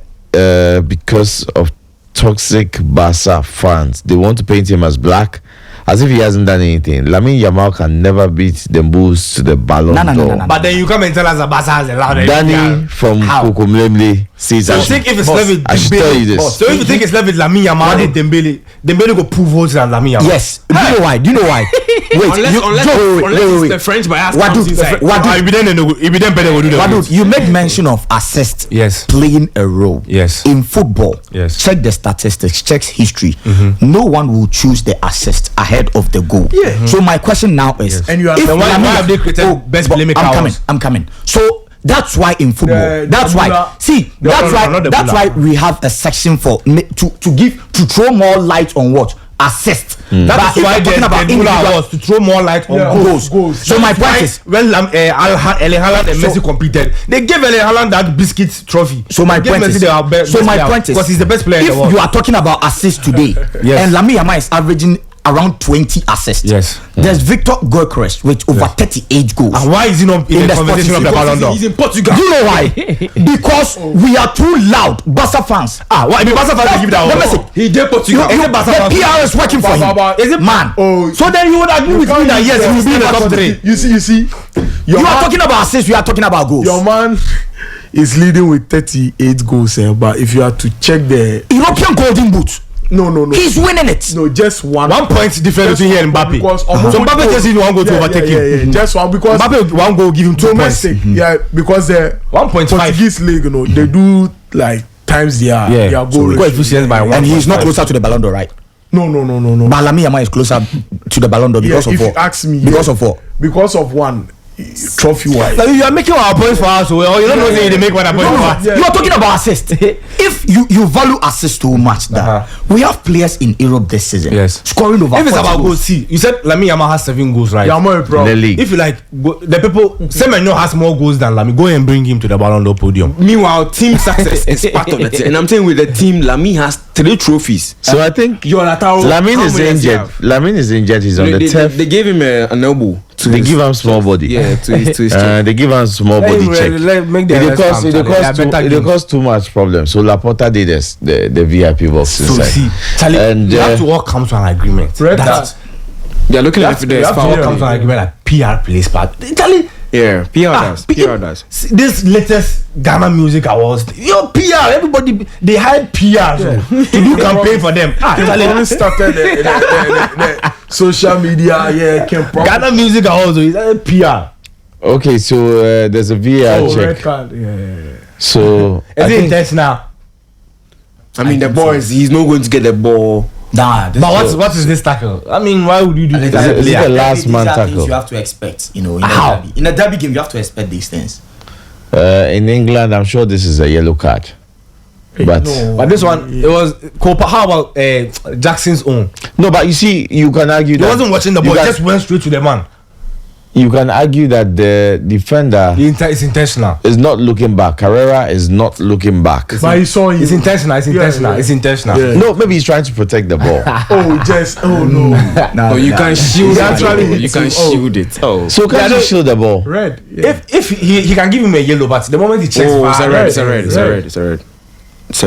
because of toxic Barca fans. They want to paint him as black, as if he hasn't done anything. Lamine Yamal can never beat the Bulls to the Ballon d'Or. But then you come and tell us that Barca has allowed it. Danny from Kokomlemle says, so you think if it's left with I should tell you this. So if you think it's left with Lamine Yamal and Dembele go prove holes than Lamine Yamal. Yes. Do you know why? Wait, unless the French bias comes inside. You made mention of assist playing a role. Yes. In football. Yes. Check the statistics, check history. No one will choose the assist ahead of the goal. Yeah. So my question now is, and you are why have they created best playmaker? I'm coming. So that's why in football, that's why we have a section for to throw more light on what assist. That's why they're talking about individuals to throw more light on goals. So my point is, when Erling Haaland and Messi competed, they gave Erling Haaland that biscuit trophy. So my point is, because he's the best player in the world. If you are talking about assists today, and Lamine Yamal is averaging around 20 assists. Yes. There's Victor Gyökeres with over 38 goals. And why is he not in the conversation of the Ballon d'Or? He's in Portugal. You know why? Because we are too loud. Barca fans. Why? Barca fans give that one. He did Portugal. The PR is working for him. Is it man? So then you would agree with me that yes, he will be in the top 3. You see. You are talking about assists. We are talking about goals. Your man is leading with 38 goals, but if you are to check the European Golden Boot. No. He's winning it. No, just one point difference between here and Mbappe. Because so Mbappe just need one goal to overtake him. Just one because Mbappe one goal give him 2 points. Yeah, because the 1.5 Portuguese league, they do like times their goal coefficient by 1. And he's not closer to the Ballon d'Or, right? No. But Lamine Yamal is closer to the Ballon d'Or because of what? If you ask me, because of what? Because of one. Trophy wise, like you are making our points for us, or you don't know they make one point for us. You are talking about assist. If you value assist too much, that we have players in Europe this season, scoring over. If it's about goals, see, you said Lamine Yamal has 7 goals, right? Yamal, bro. In the league. If you like, the people, Semenyo has more goals than Lamine. Go and bring him to the Ballon d'Or podium. Meanwhile, team success is part of the team, and I'm saying with the team, Lamine has 3 trophies. So I think Lamine is injured. Lamine is injured. He's on the turf. They gave him an elbow. They give him small body. Yeah, to his they give him small body check. It costs too much problem. So Laporta did this, the VIP box so inside. See, Charlie, and you have to all come to an agreement. They are looking at it. You have to all come to an agreement like PR plays part. Charlie. Yeah, PR does. This latest Ghana Music Awards, your PR, everybody they hire PR to do campaign for them. They started the social media. Ghana Music Awards is PR. Okay, so there's a VR check. Red card. So is it intentional? I mean, the boys, he's not going to get the ball. Nah, but what is this tackle? I mean, why would you do this? Is it the last man tackle? You have to expect, in a derby. In a derby game, you have to expect these things. In England, I'm sure this is a yellow card. But this one, it was how about Jackson's own? No, but you see, you can argue he wasn't watching the ball, just went straight to the man. You can argue that the defender is intentional. Is not looking back. Carrera is not looking back. But he saw it's intentional. It's intentional. Yeah. No, maybe he's trying to protect the ball. No, you can shield it. You can shield it. So can you shield the ball? Red. If he can give him a yellow, but the moment he checks, it's a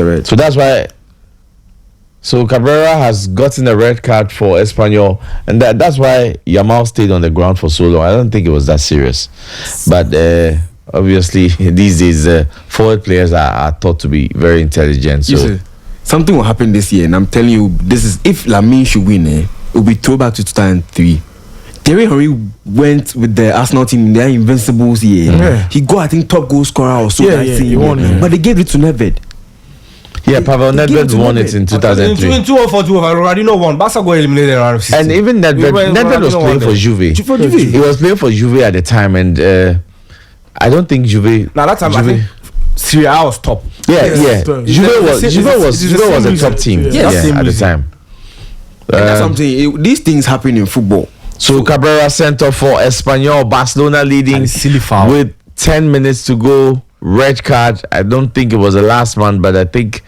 red. So that's why. So Cabrera has gotten a red card for Espanyol, and that's why Yamal stayed on the ground for so long. I don't think it was that serious, but obviously these days forward players are thought to be very intelligent. So something will happen this year, and I'm telling you, this is if Lamine should win, it will be throwback to 2003. Thierry Henry went with the Arsenal team in their invincibles year. He got, I think, top goal scorer or so that team, but they gave it to Nedved. Yeah, Pavel Nedved won it in 2003. In 2004, Ronaldinho won. Barca got eliminated around 16. And even Nedved was playing for Juve. He was playing for Juve at the time, and I don't think Juve. Now that time, I think Serie A was top. Yeah. Juve was a top team. At the time. That's something. These things happen in football. So Cabrera sent off for Espanyol. Barcelona leading with 10 minutes to go. Red card. I don't think it was the last one, but I think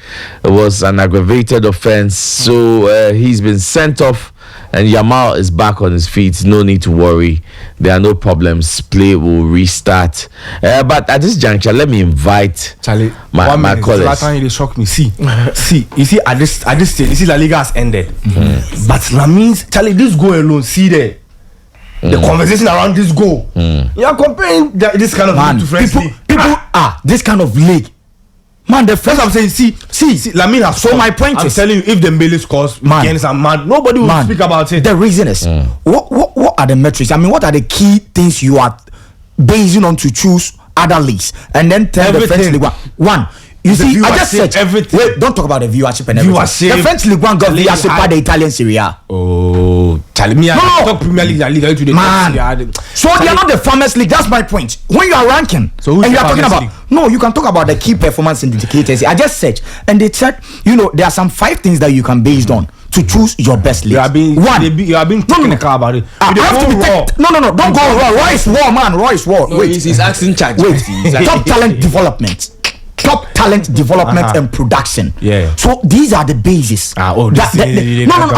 it was an aggravated offense. So he's been sent off, and Yamal is back on his feet. No need to worry. There are no problems. Play will restart. But at this juncture, let me invite Charlie, my callers. Last time you shocked me. See, you see at this stage, you see La Liga has ended. But Lamine's Charlie, this goal alone, see there. The conversation around this goal. You are comparing this kind of league to French league. People this kind of league. Man, the first I'm saying, see, Lamine has so my point I'm is telling you, if Dembele scores, nobody will speak about it. The reason is, what are the metrics? I mean, what are the key things you are basing on to choose other leagues and then tell the French League One? You see, I just said everything. Wait, don't talk about the viewership and everything. The French League One got viewership by the Italian Serie A. Oh, Charlie, me talk Premier League, La Liga to the man. So they are not the farmers league. That's my point. When you are ranking, and you are talking about you can talk about the key performance indicators. I just said, and they said, there are some 5 things that you can base on to choose your best league. You are being technical about it. No, don't go raw. Raw is war, man. Raw is war. Wait, he's asking charge. Wait, top talent development. Top talent development and production. Yeah. So these are the basis. I'm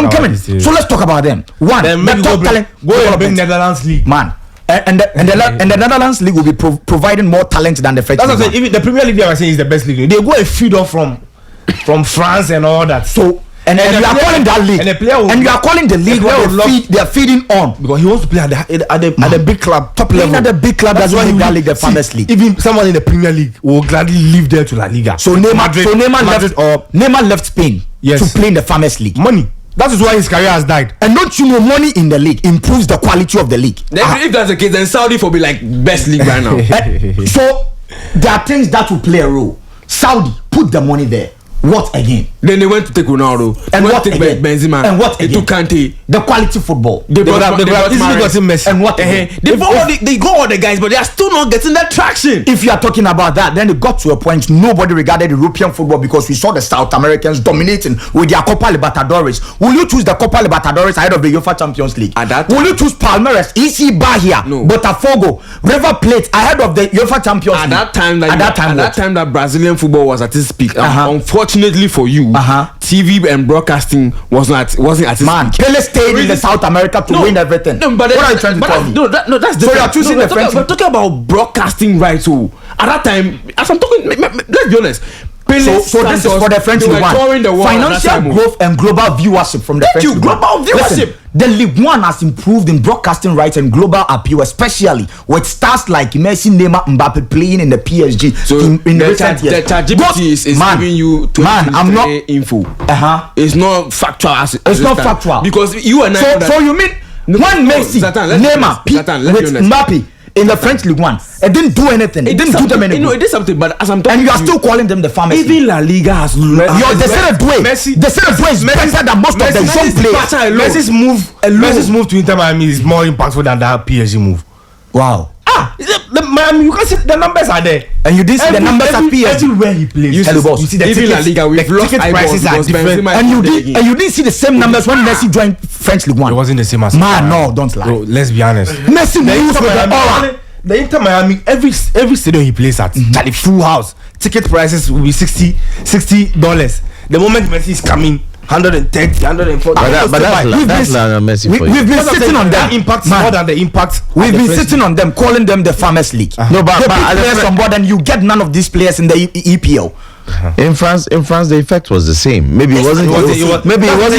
coming. So let's talk about them. One, the top talent. Go and bring Netherlands League, man. And the Netherlands League will be providing more talent than the French. That's what I'm saying. Even the Premier League, I'm saying, is the best league. They go and feed off from France and all that. So. And you are calling that league, and you are calling the league where they are feeding on because he wants to play at the big club, top level. At the big club, that's why he that league, the farmers league. Even someone in the Premier League will gladly leave there to La Liga. So Neymar left Spain to play in the farmers league. Money. That is why his career has died. And don't you know, money in the league improves the quality of the league. If that's the case, then Saudi will be like best league right now. So there are things that will play a role. Saudi put the money there. What again? Then they went to take Ronaldo and what again? Benzema and what again? They took Kante. The quality football. They got Messi. And what again? They got all the guys, but they are still not getting that traction. If you are talking about that, then it got to a point nobody regarded European football because we saw the South Americans dominating with their Copa Libertadores. Will you choose the Copa Libertadores ahead of the UEFA Champions League? Will you choose Palmeiras, EC Bahia, Botafogo, River Plate ahead of the UEFA Champions League? At that time that Brazilian football was at its peak. Unfortunately for you, TV and broadcasting wasn't at its peak. Pele stayed in the South America to win everything. No, but what are you trying to tell me? That's different. So you are choosing the French. We're talking about broadcasting rights. So at that time, as I'm talking, let's be honest. So this is for the French League One. Financial growth and global viewership from the French League One. Global viewership. Listen, the League One has improved in broadcasting rights and global appeal, especially with stars like Messi, Neymar, Mbappe playing in the PSG. So in the recent years. The ChatGPT is giving you I'm not info. It's not factual. It's not factual because you and I. So you mean when Messi, Neymar, with Mbappe in the French League One, it didn't do anything. It didn't do them anything. It did something, but as I'm talking, and you are still calling them the farmers. Even La Liga has. The Serie A is better than most of the young players. Messi's move to Inter Miami is more impactful than that PSG move. Wow. Miami, you can see the numbers are there, and you didn't see the numbers at PSG. Everywhere he plays, you see the even La Liga, we've lost prices are different, and you didn't see the same numbers when Messi joined French League One. It wasn't the same as man. No, don't lie. Bro, let's be honest. Messi moves with the aura. The Inter Miami, every stadium he plays at, Charlie, full house. Ticket prices will be $60. The moment Messi is coming, 130, 140. But that's Lionel Messi for you. We've been sitting on them. Impact more than the impact. We've been sitting on them, calling them the farmers league. No, but players on board, and you get none of these players in the EPL. In France, the effect was the same. Maybe it wasn't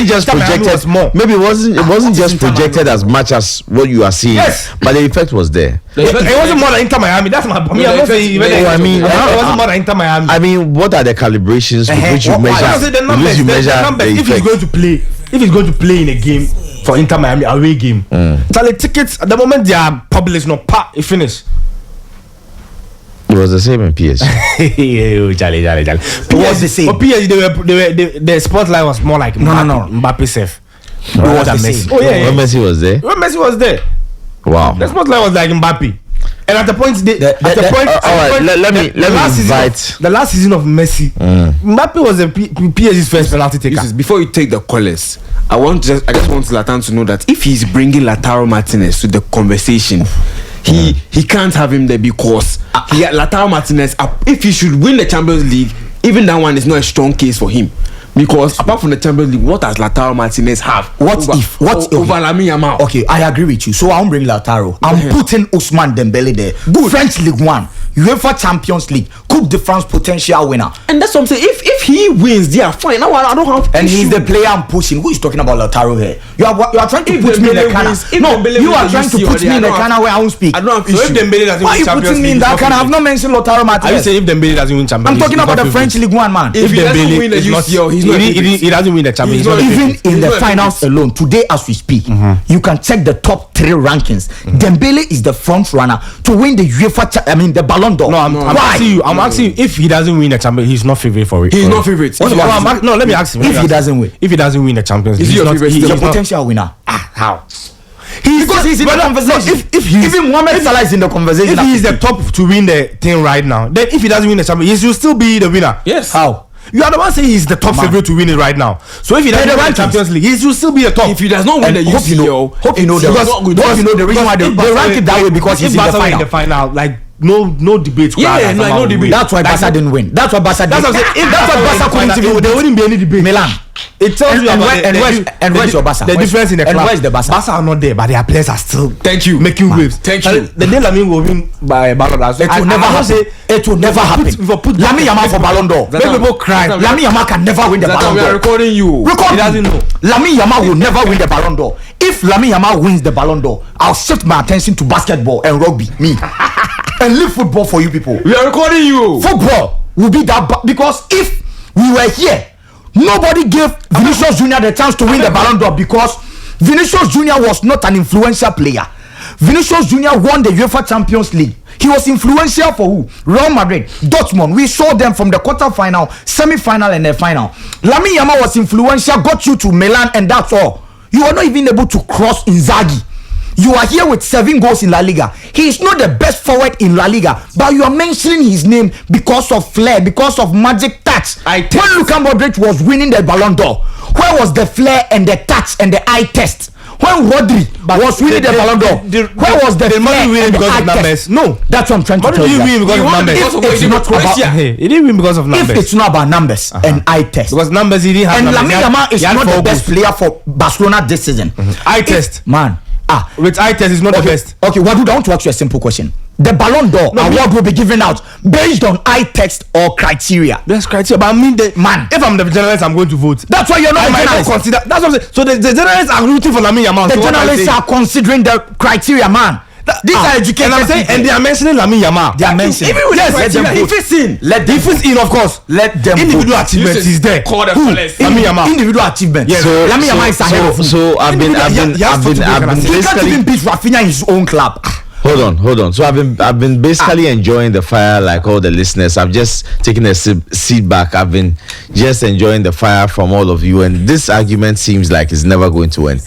just projected. Maybe it wasn't just projected as much as what you are seeing. Yes, but the effect was there. It wasn't more than Inter Miami. That's my point. It wasn't more than Inter Miami. I mean, what are the calibrations with which you measure? The numbers. If he's going to play in a game for Inter Miami away game, Charlie, tickets at the moment they are published. No, it finished. It was the same in PSG. Charlie. It was the same. But PSG, the spotlight was more like Mbappe safe. Messi. Oh yeah. When Messi was there. Wow. The spotlight was like Mbappe. And at the point, the last season of Messi, Mbappe was PSG's first penalty taker. Before you take the callers, I just want Zlatan to know that if he's bringing Lautaro Martinez to the conversation, he can't have him there because Lautaro Martinez, if he should win the Champions League, even that one is not a strong case for him. Because apart from the Champions League, what does Lautaro Martinez have? What if Lamine Yamal? Okay, I agree with you. So I won't bring Lautaro. I'm putting Ousmane Dembele there. Good. French League 1, UEFA Champions League, Coupe de France potential winner. And that's what I'm saying. If he wins, they are fine. Now I don't have. And he's the player I'm pushing. Who is talking about Lautaro here? You are trying to put me in a corner. No, you are trying to put me in a corner where I won't speak. I don't have. So if Dembele doesn't win Champions League, why are you putting me in that corner? I've not mentioned Lautaro Martinez. Are you saying if Dembele doesn't win Champions League? I'm talking about the French League 1, man. If Dembele win the UCL, he doesn't win the Champions League. Even in the finals alone, today as we speak, you can check the top 3 rankings. Dembele is the front runner to win the UEFA, the Ballon d'Or. No, I'm asking you if he doesn't win the Champions, he's not favorite for it. He's not favorite. No, let me ask him. If he doesn't win the Champions League, he's a potential winner. How? Because he's in the conversation. If even Mohamed Salah is in the conversation, if he's the top to win the thing right now, then if he doesn't win the Champions, he will still be the winner. Yes. How? You are the one saying he's the top favorite to win it right now. So if he doesn't win the Champions League, he will still be the top. If he does not win the UCL, hope you know the reason why they rank it that way, because he's in the final. Like no debate. No debate. That's why Barca didn't win. That's why Barca didn't win. If that's why Barca couldn't even, there wouldn't be any debate. Milan. It tells you about where's your Barca? The difference in the club. And where's the Barca? Barca are not there, but their players are still making waves. Thank you. The day Lamine will win by Ballon d'Or, it will never happen. It will never happen. Lamine Yamal for Ballon d'Or. Make people cry. Lamine Yamal can never win the Ballon d'Or. We are recording you. He doesn't know. Lamine Yamal will never win the Ballon d'Or. If Lamine Yamal wins the Ballon d'Or, I'll shift my attention to basketball and rugby. And leave football for you people. We are recording you. Football will be that because if we were here, nobody gave Vinicius Junior the chance to win the Ballon d'Or because Vinicius Junior was not an influential player. Vinicius Junior won the UEFA Champions League. He was influential for who? Real Madrid, Dortmund. We saw them from the quarter-final, semi-final, and the final. Lamine Yamal was influential, got you to Milan, and that's all. You are not even able to cross Inzaghi. You are here with 7 goals in La Liga. He is not the best forward in La Liga, but you are mentioning his name because of flair, because of magic touch. When Luka Modric was winning the Ballon d'Or, where was the flair and the touch and the eye test? When Rodri was winning the Ballon d'Or, where was the flair and the eye test? No, that's what I'm trying to tell you. He didn't win because of numbers. He didn't win because of numbers. If it's not about numbers and eye test, because numbers he didn't have. And Lamine Yamal is not the best player for Barcelona this season. Eye test, man. With eye test is not the best. Okay, Wadu, I want to ask you a simple question. The Ballon d'Or award will be given out based on eye test or criteria. There's criteria, but I mean if I'm the journalist, I'm going to vote. That's why you're not a journalist. Consider. That's what I'm saying. So the journalists are rooting for Lamine Yamal. The journalists are considering the criteria, man. These are educated and they are mentioning Lamine Yamal. They are mentioning. If it's in, if it's in, of course, let them. Individual achievement is there. Lamine Yamal. Individual achievement. Yes. Lamine Yamal is ahead of him. So I've been he can't even beat Rafinha in his own club. Hold on. So I've been basically enjoying the fire like all the listeners. I've just taken a seat back. I've been just enjoying the fire from all of you, and this argument seems like it's never going to end.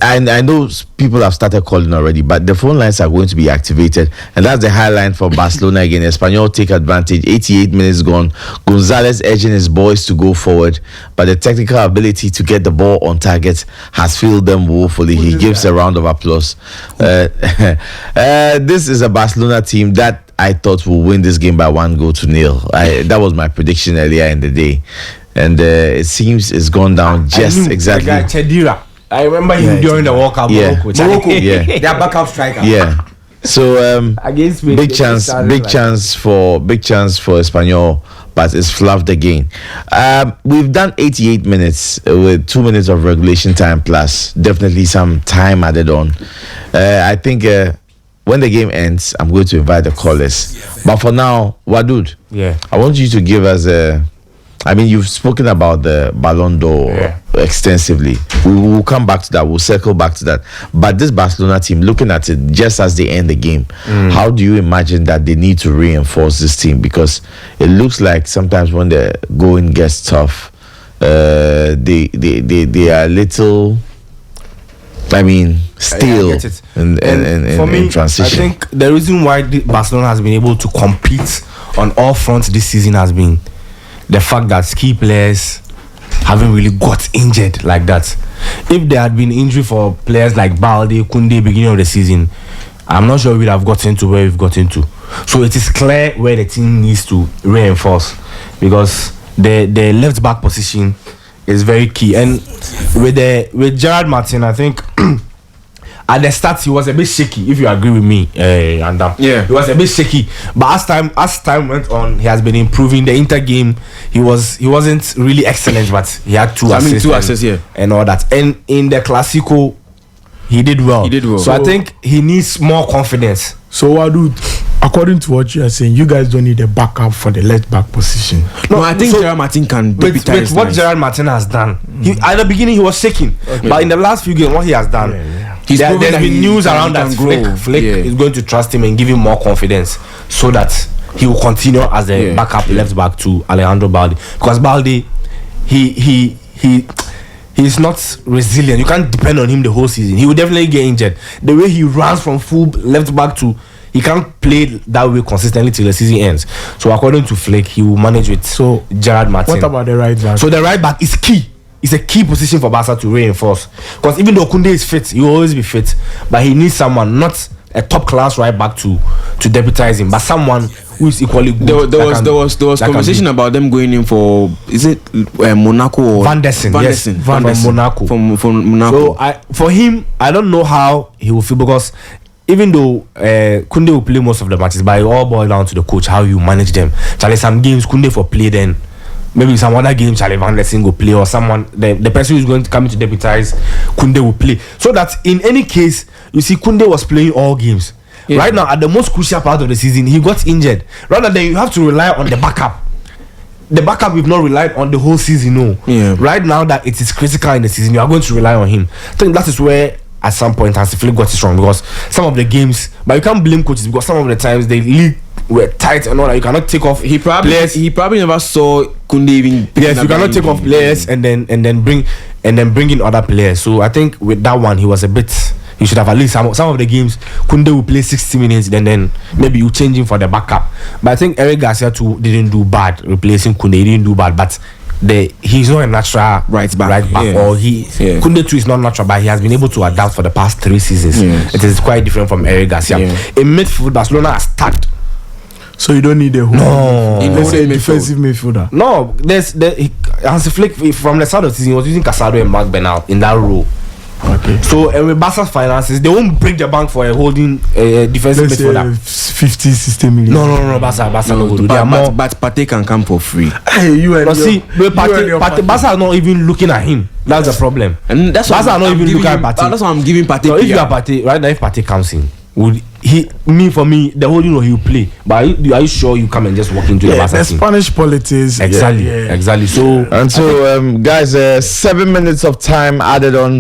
I know people have started calling already, but the phone lines are going to be activated, and that's the high line for Barcelona again. Espanyol take advantage. 88 minutes gone. Gonzalez edging his boys to go forward, but the technical ability to get the ball on target has failed them woefully. He gives a round of applause. This is a Barcelona team that I thought will win this game by 1-0. That was my prediction earlier in the day, and it seems it's gone down just exactly. The guy Chedira, I remember him during the World Cup. Morocco, their backup striker. Yeah. So against me, big chance for Espanyol, but it's fluffed again. We've done 88 minutes with 2 minutes of regulation time plus definitely some time added on. I think when the game ends, I'm going to invite the callers. But for now, Wadud, I want you to give us you've spoken about the Ballon d'Or extensively. We will come back to that. We'll circle back to that. But this Barcelona team, looking at it just as they end the game, how do you imagine that they need to reinforce this team? Because it looks like sometimes when the going gets tough, they are a little... still in transition. I think the reason why Barcelona has been able to compete on all fronts this season has been the fact that key players haven't really got injured like that. If there had been injury for players like Balde, Koundé beginning of the season, I'm not sure we'd have gotten to where we've gotten to. So it is clear where the team needs to reinforce, because the left back position is very key. And with Gerard Martin, I think at the start he was a bit shaky. If you agree with me, and he was a bit shaky. But as time went on, he has been improving. The Inter game, he wasn't really excellent, but he had two assists, and all that. And in the Clasico, he did well. So I think he needs more confidence. So according to what you are saying, you guys don't need a backup for the left back position. No, I think Gerard Martin can with what Gerard Martin has done. At the beginning he was shaking, but in the last few games, what he has done, there's been news around that Flick is going to trust him and give him more confidence, so that he will continue as the backup left back to Alejandro Balde. Because Balde, he's not resilient. You can't depend on him the whole season. He will definitely get injured. The way he runs from full left back to, he can't play that way consistently till the season ends. So according to Flick, he will manage with Gerard Martin. What about the right back? So the right back is key. It's a key position for Barca to reinforce. Because even though Koundé is fit, he will always be fit. But he needs someone, not a top class right back to deputize him, but someone who is equally good. There was conversation about them going in for, is it Monaco or Van Dessen? Van Dessen. Monaco. From Monaco. So for him, I don't know how he will feel, because even though Koundé will play most of the matches, but it all boils down to the coach, how you manage them. Charlie, some games Koundé for play, then maybe some other game Charlie Van Dessen will play, or someone, the person who is going to come in to deputize Koundé will play. So that in any case, you see Koundé was playing all games. Yeah. Right now, at the most crucial part of the season, he got injured. Rather than you have to rely on the backup. The backup we've not relied on the whole season, no. Yeah. Right now that it is critical in the season, you are going to rely on him. I think that is where at some point Hansi Flick got it wrong, because some of the games, but you can't blame coaches, because some of the times they league were tight and all that. You cannot take off players. He probably never saw Koundé even. Yes, you cannot take off players and then bring in other players. So I think with that one, he was a bit. You should have at least some of the games Koundé will play 60 minutes, then maybe you change him for the backup. But I think Eric Garcia too didn't do bad replacing Koundé. He didn't do bad, but he's not a natural right back. Or Koundé too is not natural, but he has been able to adapt for the past 3 seasons. It is quite different from Eric Garcia. In midfield, Barcelona has stacked. So you don't need a let's say defensive midfielder. No, Hansi Flick from the start of the season, he was using Casado and Marc Bernal in that role. Okay. So with Barca's finances, they won't break the bank for a holding defensive midfielder. 50-60 million. No, Barca no do. But Partey can come for free. Hey, Barca are not even looking at him. That's the problem. And that's why Barca are not even looking at Partey. That's why I'm giving Partey. No, if you are Partey, right now, if Partey comes in, for me, the whole he will play. But are you sure you come and just walk into the Barca team? Spanish politics. Exactly. So guys, 7 minutes of time added on